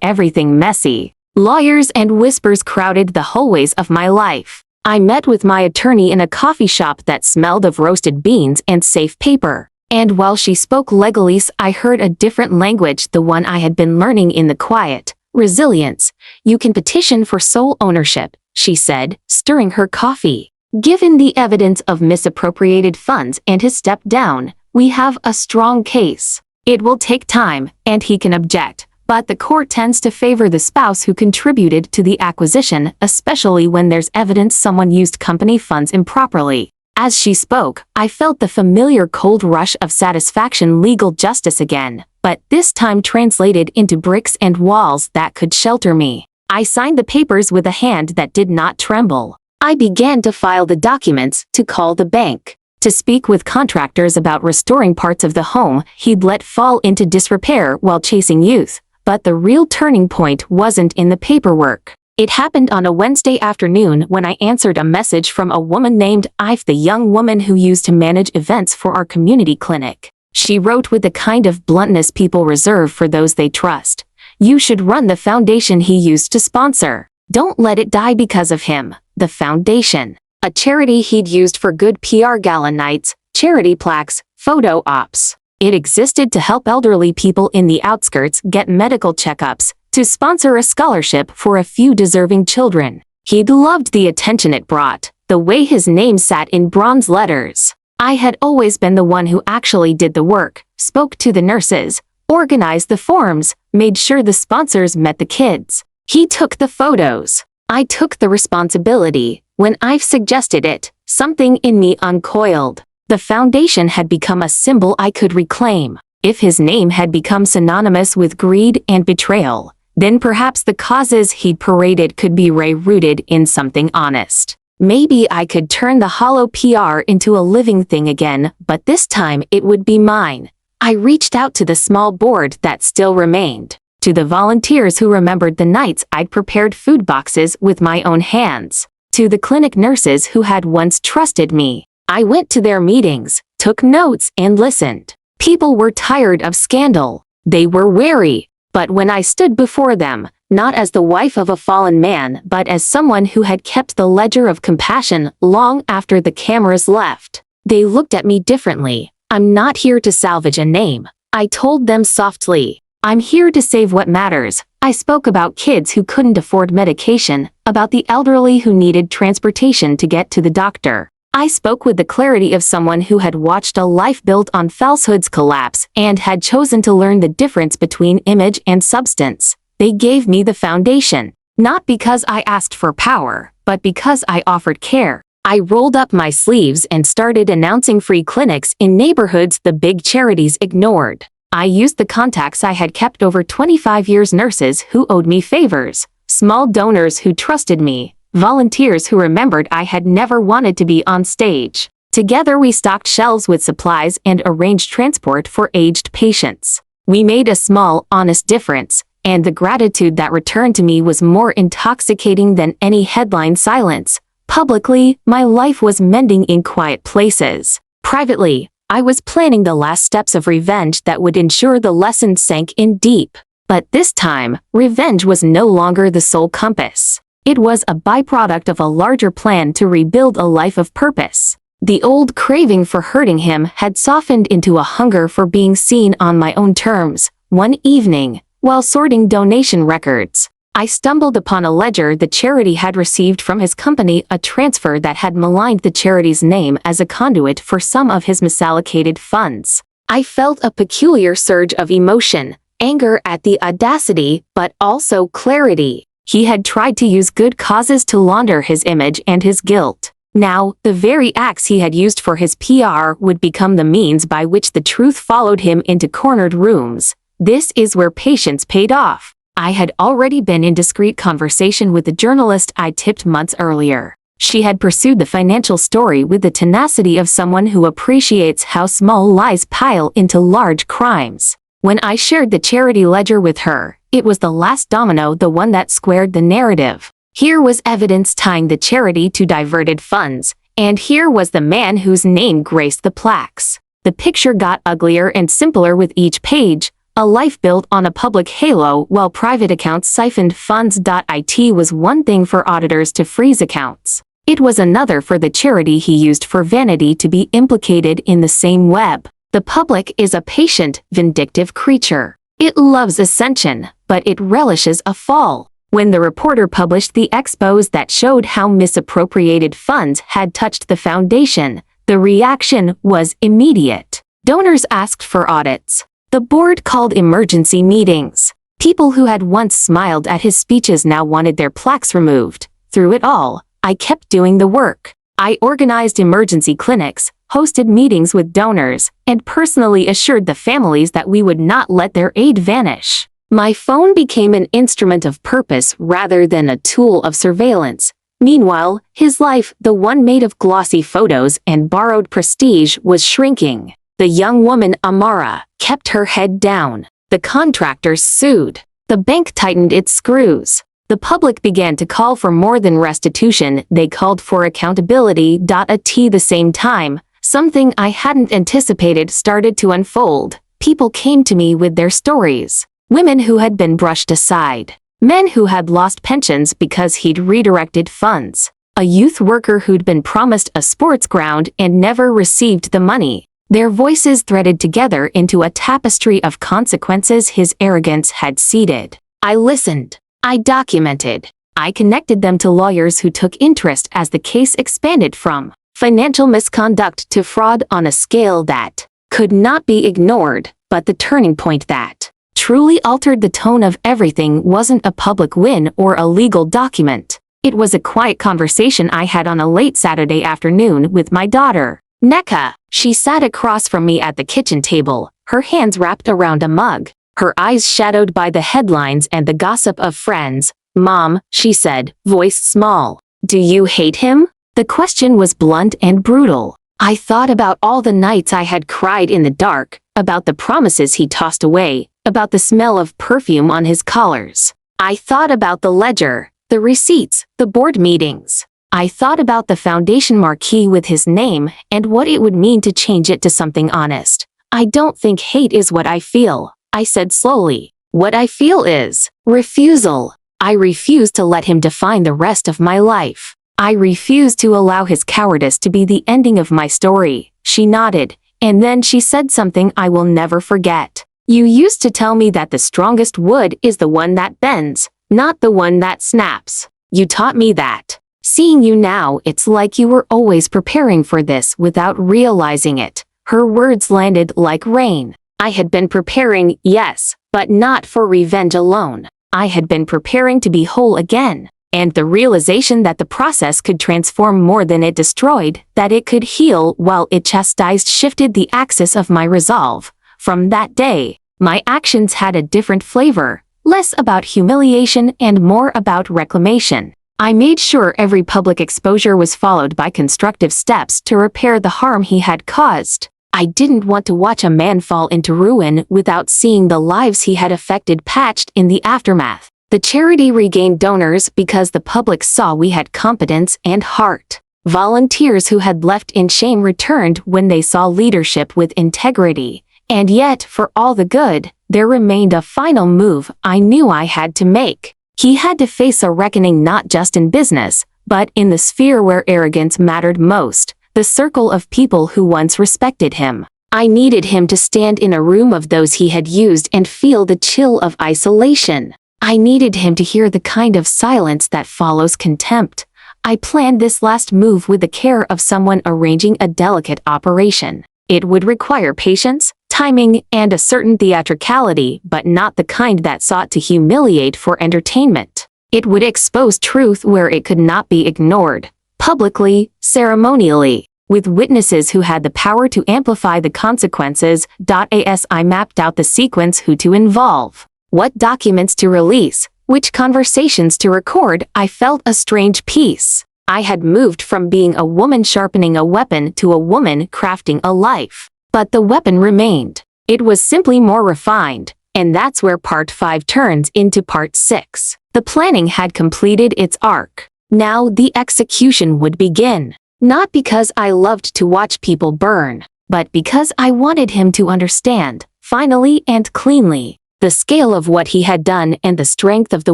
everything messy. Lawyers and whispers crowded the hallways of my life. I met with my attorney in a coffee shop that smelled of roasted beans and safe paper. And while she spoke legalese, I heard a different language, the one I had been learning in the quiet. Resilience. "You can petition for sole ownership," she said, stirring her coffee. "Given the evidence of misappropriated funds and his step down, we have a strong case. It will take time, and he can object, but the court tends to favor the spouse who contributed to the acquisition, especially when there's evidence someone used company funds improperly." As she spoke, I felt the familiar cold rush of satisfaction, legal justice again. but this time translated into bricks and walls that could shelter me. I signed the papers with a hand that did not tremble. I began to file the documents, to call the bank, to speak with contractors about restoring parts of the home he'd let fall into disrepair while chasing youth. But the real turning point wasn't in the paperwork. It happened on a Wednesday afternoon when I answered a message from a woman named Eve, the young woman who used to manage events for our community clinic. She wrote with the kind of bluntness people reserve for those they trust. "You should run the foundation he used to sponsor. Don't let it die because of him." The foundation, a charity he'd used for good PR gala nights, charity plaques, photo ops. It existed to help elderly people in the outskirts get medical checkups, to sponsor a scholarship for a few deserving children. He'd loved the attention it brought, the way his name sat in bronze letters. I had always been the one who actually did the work, spoke to the nurses, organized the forms, made sure the sponsors met the kids. He took the photos. I took the responsibility. When I've suggested it, something in me uncoiled. The foundation had become a symbol I could reclaim. If his name had become synonymous with greed and betrayal, then perhaps the causes he'd paraded could be rooted in something honest. Maybe I could turn the hollow PR into a living thing again, but this time it would be mine. I reached out to the small board that still remained, to the volunteers who remembered the nights I'd prepared food boxes with my own hands, to the clinic nurses who had once trusted me. I went to their meetings, took notes, and listened. People were tired of scandal. They were wary. But when I stood before them, not as the wife of a fallen man, but as someone who had kept the ledger of compassion long after the cameras left, they looked at me differently. "I'm not here to salvage a name," I told them softly. "I'm here to save what matters." I spoke about kids who couldn't afford medication, about the elderly who needed transportation to get to the doctor. I spoke with the clarity of someone who had watched a life built on falsehoods collapse and had chosen to learn the difference between image and substance. They gave me the foundation, not because I asked for power, but because I offered care. I rolled up my sleeves and started announcing free clinics in neighborhoods the big charities ignored. I used the contacts I had kept over 25 years, nurses who owed me favors, small donors who trusted me, volunteers who remembered I had never wanted to be on stage. Together we stocked shelves with supplies and arranged transport for aged patients. We made a small, honest difference, and the gratitude that returned to me was more intoxicating than any headline silence. Publicly, my life was mending in quiet places. Privately, I was planning the last steps of revenge that would ensure the lesson sank in deep. But this time, revenge was no longer the sole compass. It was a byproduct of a larger plan to rebuild a life of purpose. The old craving for hurting him had softened into a hunger for being seen on my own terms. One evening, while sorting donation records, I stumbled upon a ledger the charity had received from his company, a transfer that had maligned the charity's name as a conduit for some of his misallocated funds. I felt a peculiar surge of emotion, anger at the audacity, but also clarity. He had tried to use good causes to launder his image and his guilt. Now, the very acts he had used for his PR would become the means by which the truth followed him into cornered rooms. This is where patience paid off. I had already been in discreet conversation with the journalist I tipped months earlier. She had pursued the financial story with the tenacity of someone who appreciates how small lies pile into large crimes. When I shared the charity ledger with her, it was the last domino, the one that squared the narrative. Here was evidence tying the charity to diverted funds, and here was the man whose name graced the plaques. The picture got uglier and simpler with each page, a life built on a public halo while private accounts siphoned funds. It was one thing for auditors to freeze accounts. It was another for the charity he used for vanity to be implicated in the same web. The public is a patient, vindictive creature. It loves ascension, but it relishes a fall. When the reporter published the expose that showed how misappropriated funds had touched the foundation, the reaction was immediate. Donors asked for audits. The board called emergency meetings. People who had once smiled at his speeches now wanted their plaques removed. Through it all, I kept doing the work. I organized emergency clinics, hosted meetings with donors, and personally assured the families that we would not let their aid vanish. My phone became an instrument of purpose rather than a tool of surveillance. Meanwhile, his life, the one made of glossy photos and borrowed prestige, was shrinking. The young woman, Amara, kept her head down. The contractors sued. The bank tightened its screws. The public began to call for more than restitution, they called for accountability. At the same time, something I hadn't anticipated started to unfold. People came to me with their stories. Women who had been brushed aside. Men who had lost pensions because he'd redirected funds. A youth worker who'd been promised a sports ground and never received the money. Their voices threaded together into a tapestry of consequences his arrogance had seeded. I listened. I documented. I connected them to lawyers who took interest as the case expanded from financial misconduct to fraud on a scale that could not be ignored, but the turning point that truly altered the tone of everything wasn't a public win or a legal document. It was a quiet conversation I had on a late Saturday afternoon with my daughter, Neka. She sat across from me at the kitchen table, her hands wrapped around a mug, her eyes shadowed by the headlines and the gossip of friends. Mom, she said, voice small. Do you hate him? The question was blunt and brutal. I thought about all the nights I had cried in the dark, about the promises he tossed away, about the smell of perfume on his collars. I thought about the ledger, the receipts, the board meetings. I thought about the foundation marquee with his name and what it would mean to change it to something honest. I don't think hate is what I feel, I said slowly. What I feel is refusal. I refuse to let him define the rest of my life. I refuse to allow his cowardice to be the ending of my story. She nodded, and then she said something I will never forget. You used to tell me that the strongest wood is the one that bends, not the one that snaps. You taught me that. Seeing you now, it's like you were always preparing for this without realizing it. Her words landed like rain. I had been preparing, yes, but not for revenge alone. I had been preparing to be whole again. And the realization that the process could transform more than it destroyed, that it could heal while it chastised, shifted the axis of my resolve. From that day, my actions had a different flavor, less about humiliation and more about reclamation. I made sure every public exposure was followed by constructive steps to repair the harm he had caused. I didn't want to watch a man fall into ruin without seeing the lives he had affected patched in the aftermath. The charity regained donors because the public saw we had competence and heart. Volunteers who had left in shame returned when they saw leadership with integrity. And yet, for all the good, there remained a final move I knew I had to make. He had to face a reckoning not just in business, but in the sphere where arrogance mattered most, the circle of people who once respected him. I needed him to stand in a room of those he had used and feel the chill of isolation. I needed him to hear the kind of silence that follows contempt. I planned this last move with the care of someone arranging a delicate operation. It would require patience, timing, and a certain theatricality, but not the kind that sought to humiliate for entertainment. It would expose truth where it could not be ignored, publicly, ceremonially, with witnesses who had the power to amplify the consequences. As I mapped out the sequence, who to involve, what documents to release, which conversations to record, I felt a strange peace. I had moved from being a woman sharpening a weapon to a woman crafting a life. But the weapon remained. It was simply more refined, and that's where Part 5 turns into Part 6. The planning had completed its arc. Now the execution would begin. Not because I loved to watch people burn, but because I wanted him to understand, finally and cleanly, the scale of what he had done and the strength of the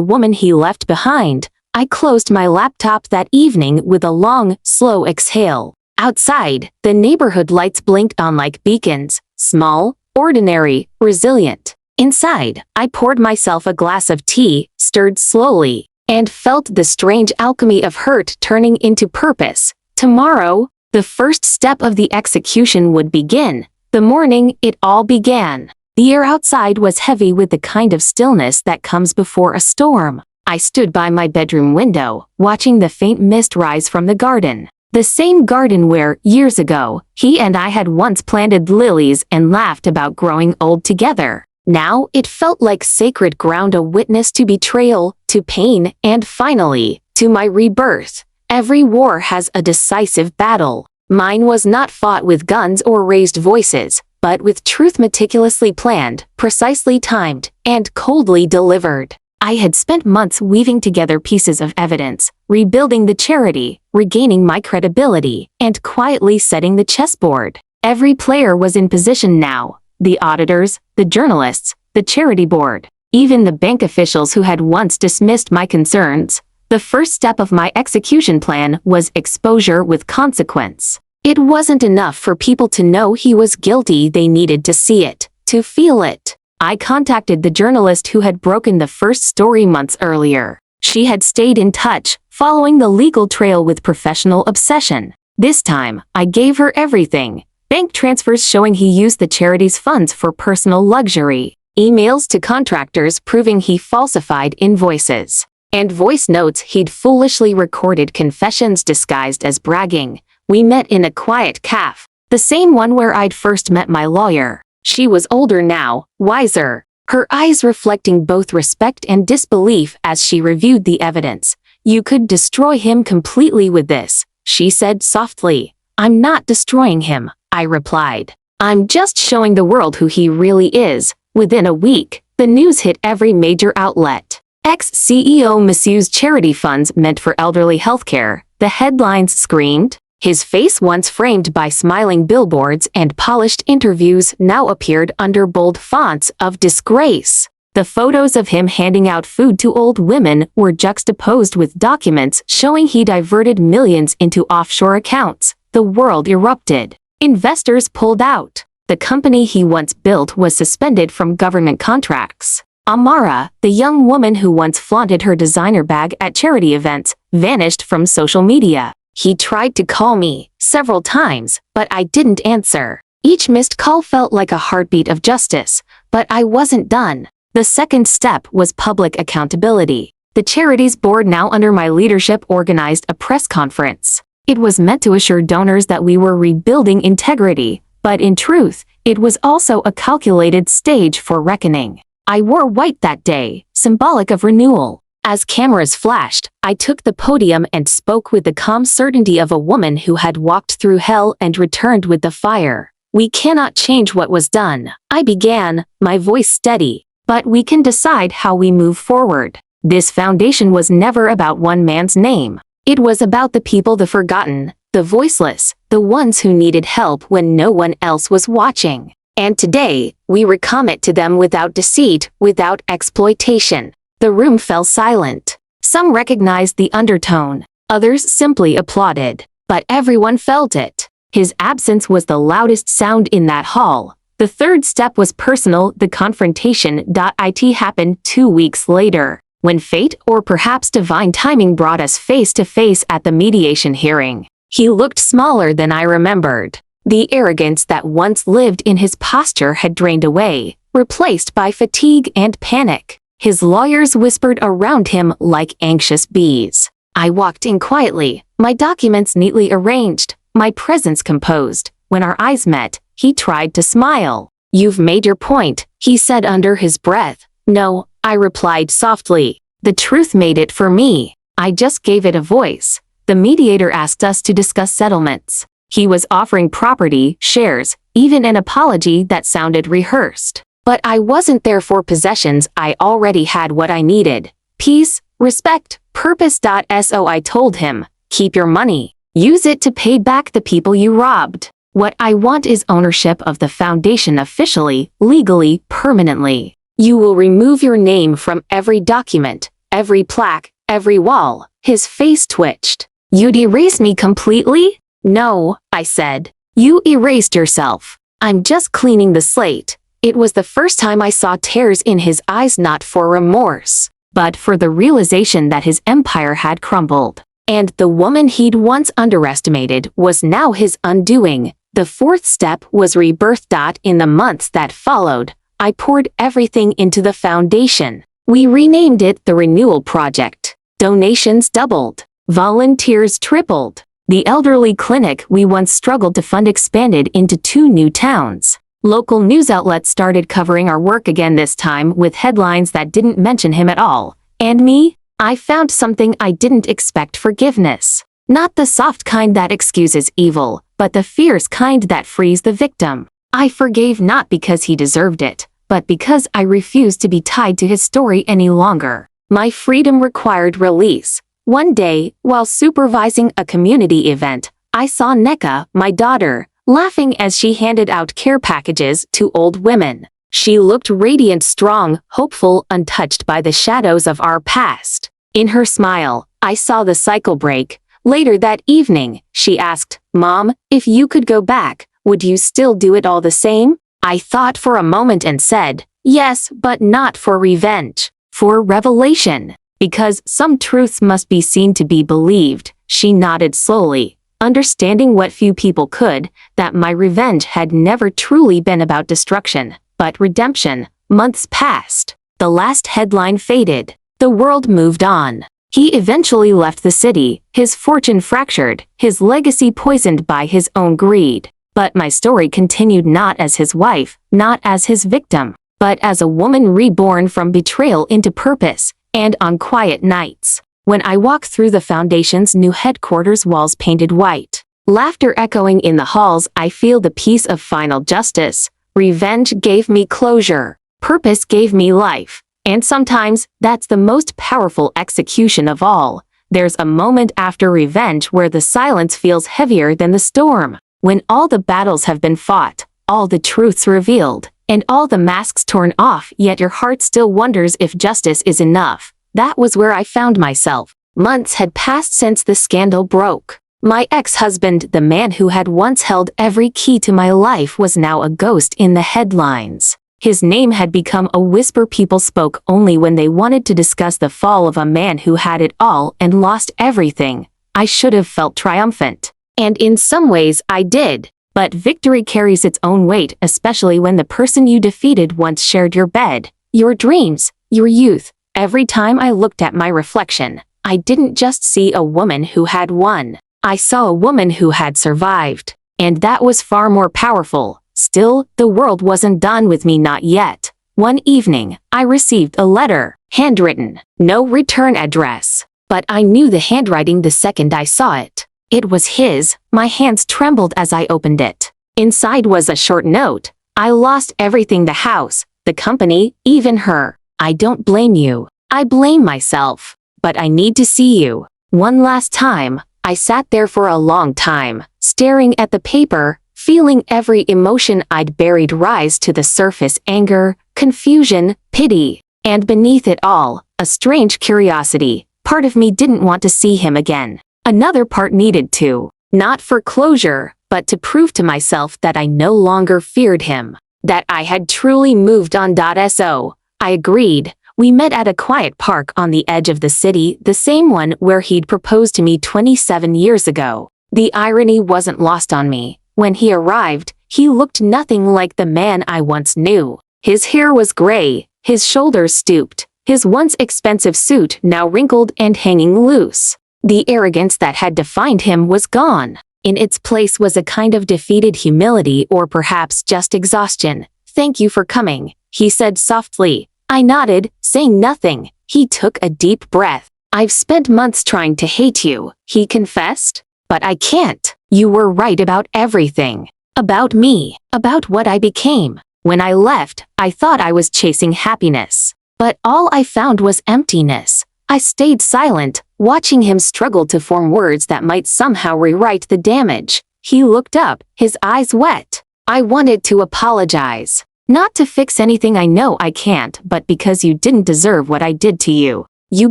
woman he left behind. I closed my laptop that evening with a long, slow exhale. Outside, the neighborhood lights blinked on like beacons, small, ordinary, resilient. Inside, I poured myself a glass of tea, stirred slowly, and felt the strange alchemy of hurt turning into purpose. Tomorrow, the first step of the execution would begin. The morning, it all began. The air outside was heavy with the kind of stillness that comes before a storm. I stood by my bedroom window, watching the faint mist rise from the garden. The same garden where, years ago, he and I had once planted lilies and laughed about growing old together. Now it felt like sacred ground, a witness to betrayal, to pain, and finally, to my rebirth. Every war has a decisive battle. Mine was not fought with guns or raised voices, but with truth meticulously planned, precisely timed, and coldly delivered. I had spent months weaving together pieces of evidence, rebuilding the charity, regaining my credibility, and quietly setting the chessboard. Every player was in position now. The auditors, the journalists, the charity board, even the bank officials who had once dismissed my concerns. The first step of my execution plan was exposure with consequence. It wasn't enough for people to know he was guilty, they needed to see it, to feel it. I contacted the journalist who had broken the first story months earlier. She had stayed in touch, following the legal trail with professional obsession. This time, I gave her everything. Bank transfers showing he used the charity's funds for personal luxury. Emails to contractors proving he falsified invoices. And voice notes he'd foolishly recorded, confessions disguised as bragging. We met in a quiet cafe, the same one where I'd first met my lawyer. She was older now, wiser, her eyes reflecting both respect and disbelief as she reviewed the evidence. You could destroy him completely with this, she said softly. I'm not destroying him, I replied. I'm just showing the world who he really is. Within a week, the news hit every major outlet. Ex-CEO misused charity funds meant for elderly healthcare, the headlines screamed. His face, once framed by smiling billboards and polished interviews, now appeared under bold fonts of disgrace. The photos of him handing out food to old women were juxtaposed with documents showing he diverted millions into offshore accounts. The world erupted. Investors pulled out. The company he once built was suspended from government contracts. Amara, the young woman who once flaunted her designer bag at charity events, vanished from social media. He tried to call me several times, but I didn't answer. Each missed call felt like a heartbeat of justice, but I wasn't done. The second step was public accountability. The charity's board, now under my leadership, organized a press conference. It was meant to assure donors that we were rebuilding integrity, but in truth, it was also a calculated stage for reckoning. I wore white that day, symbolic of renewal. As cameras flashed, I took the podium and spoke with the calm certainty of a woman who had walked through hell and returned with the fire. We cannot change what was done, I began, my voice steady, but we can decide how we move forward. This foundation was never about one man's name. It was about the people, the forgotten, the voiceless, the ones who needed help when no one else was watching. And today, we recommit to them without deceit, without exploitation. The room fell silent. Some recognized the undertone, others simply applauded, but everyone felt it. His absence was the loudest sound in that hall. The third step was personal, the confrontation. It happened 2 weeks later, when fate, or perhaps divine timing, brought us face to face at the mediation hearing. He looked smaller than I remembered. The arrogance that once lived in his posture had drained away, replaced by fatigue and panic. His lawyers whispered around him like anxious bees. I walked in quietly, my documents neatly arranged, my presence composed. When our eyes met, he tried to smile. You've made your point, he said under his breath. No, I replied softly. The truth made it for me. I just gave it a voice. The mediator asked us to discuss settlements. He was offering property, shares, even an apology that sounded rehearsed. But I wasn't there for possessions, I already had what I needed. Peace, respect, purpose. So I told him, keep your money. Use it to pay back the people you robbed. What I want is ownership of the foundation, officially, legally, permanently. You will remove your name from every document, every plaque, every wall. His face twitched. You'd erase me completely? No, I said. You erased yourself. I'm just cleaning the slate. It was the first time I saw tears in his eyes, not for remorse, but for the realization that his empire had crumbled. And the woman he'd once underestimated was now his undoing. The fourth step was rebirth. In the months that followed, I poured everything into the foundation. We renamed it the Renewal Project. Donations doubled. Volunteers tripled. The elderly clinic we once struggled to fund expanded into 2 new towns. Local news outlets started covering our work again, this time with headlines that didn't mention him at all. And me? I found something I didn't expect: forgiveness. Not the soft kind that excuses evil, but the fierce kind that frees the victim. I forgave not because he deserved it, but because I refused to be tied to his story any longer. My freedom required release. One day, while supervising a community event, I saw Neka, my daughter, laughing as she handed out care packages to old women. She looked radiant, strong, hopeful, untouched by the shadows of our past. In her smile, I saw the cycle break. Later that evening, she asked, "Mom, if you could go back, would you still do it all the same?" I thought for a moment and said, "Yes, but not for revenge. For revelation. Because some truths must be seen to be believed." She nodded slowly, understanding what few people could, that my revenge had never truly been about destruction, but redemption. Months passed. The last headline faded. The world moved on. He eventually left the city, his fortune fractured, his legacy poisoned by his own greed. But my story continued, not as his wife, not as his victim, but as a woman reborn from betrayal into purpose. And on quiet nights, when I walk through the Foundation's new headquarters, walls painted white, laughter echoing in the halls, I feel the peace of final justice. Revenge gave me closure. Purpose gave me life. And sometimes, that's the most powerful execution of all. There's a moment after revenge where the silence feels heavier than the storm. When all the battles have been fought, all the truths revealed, and all the masks torn off, yet your heart still wonders if justice is enough. That was where I found myself. Months had passed since the scandal broke. My ex-husband, the man who had once held every key to my life, was now a ghost in the headlines. His name had become a whisper people spoke only when they wanted to discuss the fall of a man who had it all and lost everything. I should have felt triumphant. And in some ways I did. But victory carries its own weight, especially when the person you defeated once shared your bed, your dreams, your youth. Every time I looked at my reflection, I didn't just see a woman who had won. I saw a woman who had survived. And that was far more powerful. Still, the world wasn't done with me, not yet. One evening, I received a letter, handwritten, no return address. But I knew the handwriting the second I saw it. It was his. My hands trembled as I opened it. Inside was a short note. "I lost everything, the house, the company, even her. I don't blame you. I blame myself. But I need to see you. One last time." I sat there for a long time, staring at the paper, feeling every emotion I'd buried rise to the surface: anger, confusion, pity. And beneath it all, a strange curiosity. Part of me didn't want to see him again. Another part needed to. Not for closure, but to prove to myself that I no longer feared him. That I had truly moved on. So, I agreed. We met at a quiet park on the edge of the city, the same one where he'd proposed to me 27 years ago. The irony wasn't lost on me. When he arrived, he looked nothing like the man I once knew. His hair was gray, his shoulders stooped, his once expensive suit now wrinkled and hanging loose. The arrogance that had defined him was gone. In its place was a kind of defeated humility, or perhaps just exhaustion. "Thank you for coming," he said softly. I nodded, saying nothing. He took a deep breath. "I've spent months trying to hate you," he confessed. "But I can't. You were right about everything. About me. About what I became. When I left, I thought I was chasing happiness. But all I found was emptiness." I stayed silent, watching him struggle to form words that might somehow rewrite the damage. He looked up, his eyes wet. "I wanted to apologize. Not to fix anything I know I can't, but because you didn't deserve what I did to you. You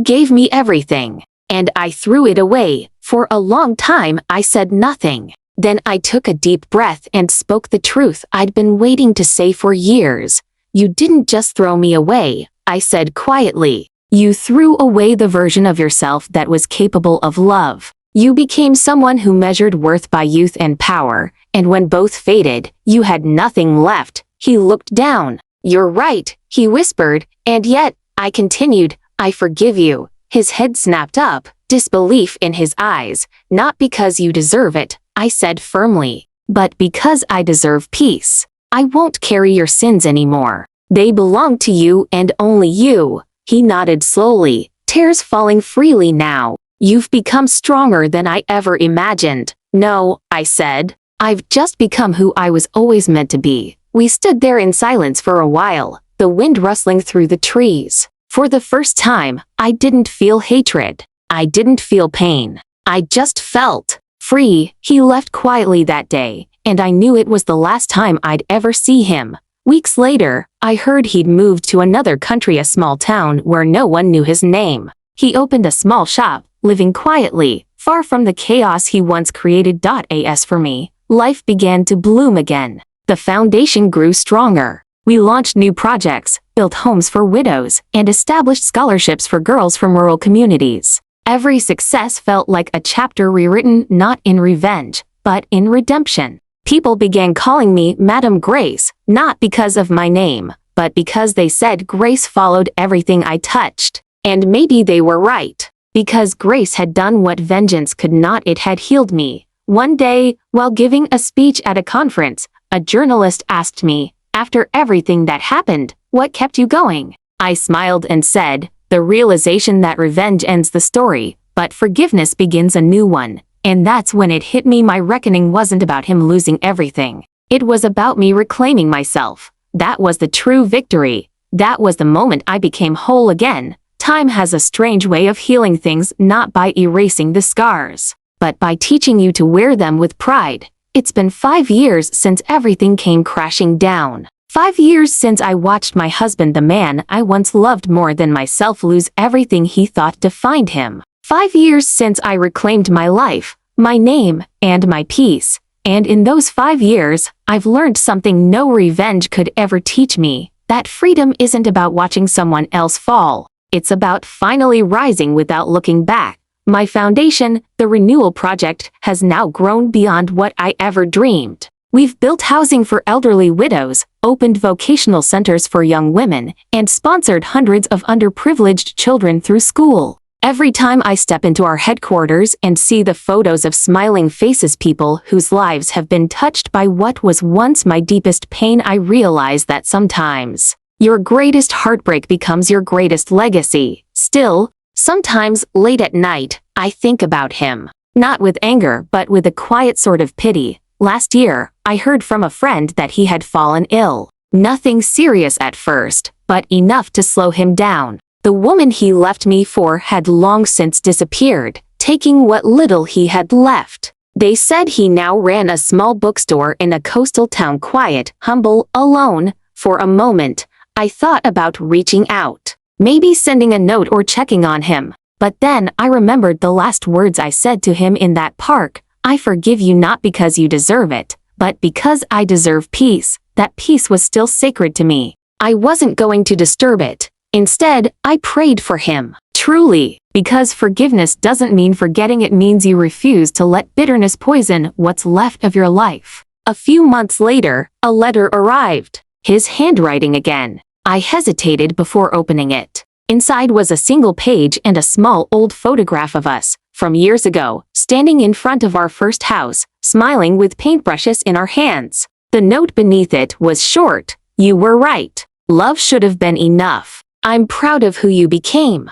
gave me everything. And I threw it away." For a long time, I said nothing. Then I took a deep breath and spoke the truth I'd been waiting to say for years. "You didn't just throw me away," I said quietly. "You threw away the version of yourself that was capable of love. You became someone who measured worth by youth and power, and when both faded, you had nothing left." He looked down. "You're right," he whispered, "and yet," I continued, "I forgive you." His head snapped up. disbelief in his eyes. "Not because you deserve it," I said firmly, "but because I deserve peace. I won't carry your sins anymore. They belong to you and only you." He nodded slowly, tears falling freely now. "You've become stronger than I ever imagined." "No," I said. "I've just become who I was always meant to be." We stood there in silence for a while, the wind rustling through the trees. For the first time, I didn't feel hatred. I didn't feel pain. I just felt free. He left quietly that day, and I knew it was the last time I'd ever see him. Weeks later, I heard he'd moved to another country, a small town where no one knew his name. He opened a small shop, living quietly, far from the chaos he once created. As for me, life began to bloom again. The foundation grew stronger. We launched new projects, built homes for widows, and established scholarships for girls from rural communities. Every success felt like a chapter rewritten, not in revenge, but in redemption. People began calling me Madam Grace, not because of my name, but because they said grace followed everything I touched. And maybe they were right. Because grace had done what vengeance could not. It had healed me. One day, while giving a speech at a conference, a journalist asked me, "After everything that happened, what kept you going?" I smiled and said, "The realization that revenge ends the story, but forgiveness begins a new one." And that's when it hit me. My reckoning wasn't about him losing everything. It was about me reclaiming myself. That was the true victory. That was the moment I became whole again. Time has a strange way of healing things, not by erasing the scars, but by teaching you to wear them with pride. It's been 5 years since everything came crashing down. 5 years since I watched my husband, the man I once loved more than myself, lose everything he thought defined him. 5 years since I reclaimed my life, my name, and my peace. And in those 5 years, I've learned something no revenge could ever teach me. That freedom isn't about watching someone else fall. It's about finally rising without looking back. My foundation, the Renewal Project, has now grown beyond what I ever dreamed. We've built housing for elderly widows, opened vocational centers for young women, and sponsored hundreds of underprivileged children through school. Every time I step into our headquarters and see the photos of smiling faces, people whose lives have been touched by what was once my deepest pain, I realize that sometimes your greatest heartbreak becomes your greatest legacy. Still, sometimes, late at night, I think about him. Not with anger, but with a quiet sort of pity. Last year, I heard from a friend that he had fallen ill. Nothing serious at first, but enough to slow him down. The woman he left me for had long since disappeared, taking what little he had left. They said he now ran a small bookstore in a coastal town, quiet, humble, alone. For a moment, I thought about reaching out, maybe sending a note or checking on him. But then I remembered the last words I said to him in that park. "I forgive you not because you deserve it, but because I deserve peace." That peace was still sacred to me. I wasn't going to disturb it. Instead, I prayed for him. Truly, because forgiveness doesn't mean forgetting, it means you refuse to let bitterness poison what's left of your life. A few months later, a letter arrived. His handwriting again. I hesitated before opening it. Inside was a single page and a small old photograph of us, from years ago, standing in front of our first house, smiling with paintbrushes in our hands. The note beneath it was short. "You were right. Love should have been enough. I'm proud of who you became."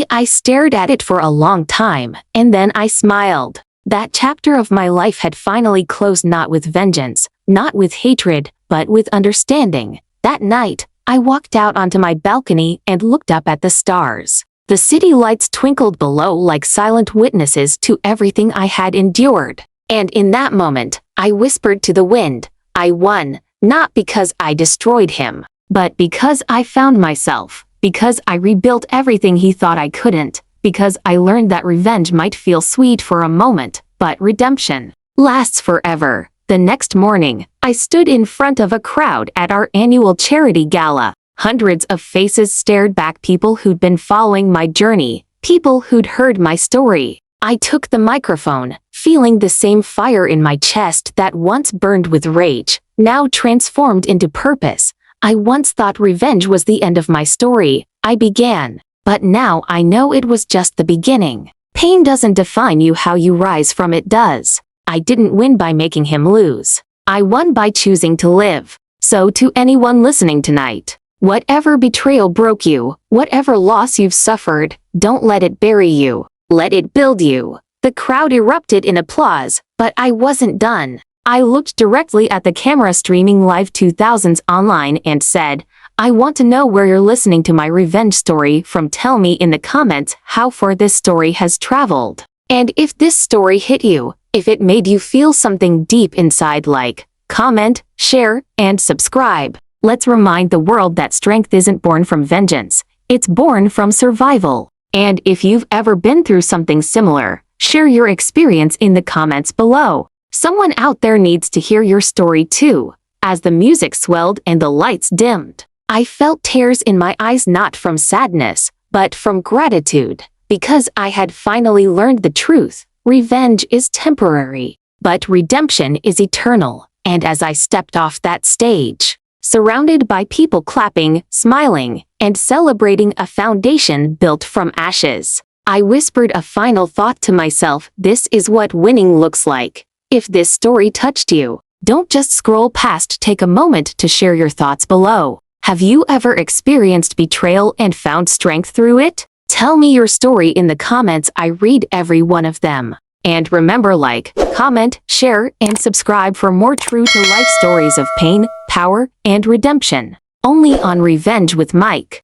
I stared at it for a long time, and then I smiled. That chapter of my life had finally closed, not with vengeance, not with hatred, but with understanding. That night, I walked out onto my balcony and looked up at the stars. The city lights twinkled below like silent witnesses to everything I had endured. And in that moment, I whispered to the wind, I won, not because I destroyed him, but because I found myself, because I rebuilt everything he thought I couldn't, because I learned that revenge might feel sweet for a moment, but redemption lasts forever. The next morning, I stood in front of a crowd at our annual charity gala. Hundreds of faces stared back, people who'd been following my journey, people who'd heard my story. I took the microphone, feeling the same fire in my chest that once burned with rage, now transformed into purpose. I once thought revenge was the end of my story. I began, but now I know it was just the beginning. Pain doesn't define you, how you rise from it does. I didn't win by making him lose. I won by choosing to live. So to anyone listening tonight, whatever betrayal broke you, whatever loss you've suffered, don't let it bury you. Let it build you. The crowd erupted in applause, but I wasn't done. I looked directly at the camera streaming live 2000s online and said, I want to know where you're listening to my revenge story from. Tell me in the comments how far this story has traveled. And if this story hit you, if it made you feel something deep inside, like, comment, share, and subscribe. Let's remind the world that strength isn't born from vengeance. It's born from survival. And if you've ever been through something similar, share your experience in the comments below. Someone out there needs to hear your story too. As the music swelled and the lights dimmed, I felt tears in my eyes, not from sadness, but from gratitude, because I had finally learned the truth. Revenge is temporary, but redemption is eternal. And as I stepped off that stage, surrounded by people clapping, smiling, and celebrating a foundation built from ashes, I whispered a final thought to myself. This is what winning looks like. If this story touched you, don't just scroll past. Take a moment to share your thoughts below. Have you ever experienced betrayal and found strength through it? Tell me your story in the comments. I read every one of them. And remember, like, comment, share, and subscribe for more true-to-life stories of pain, power, and redemption. Only on Revenge with Mike.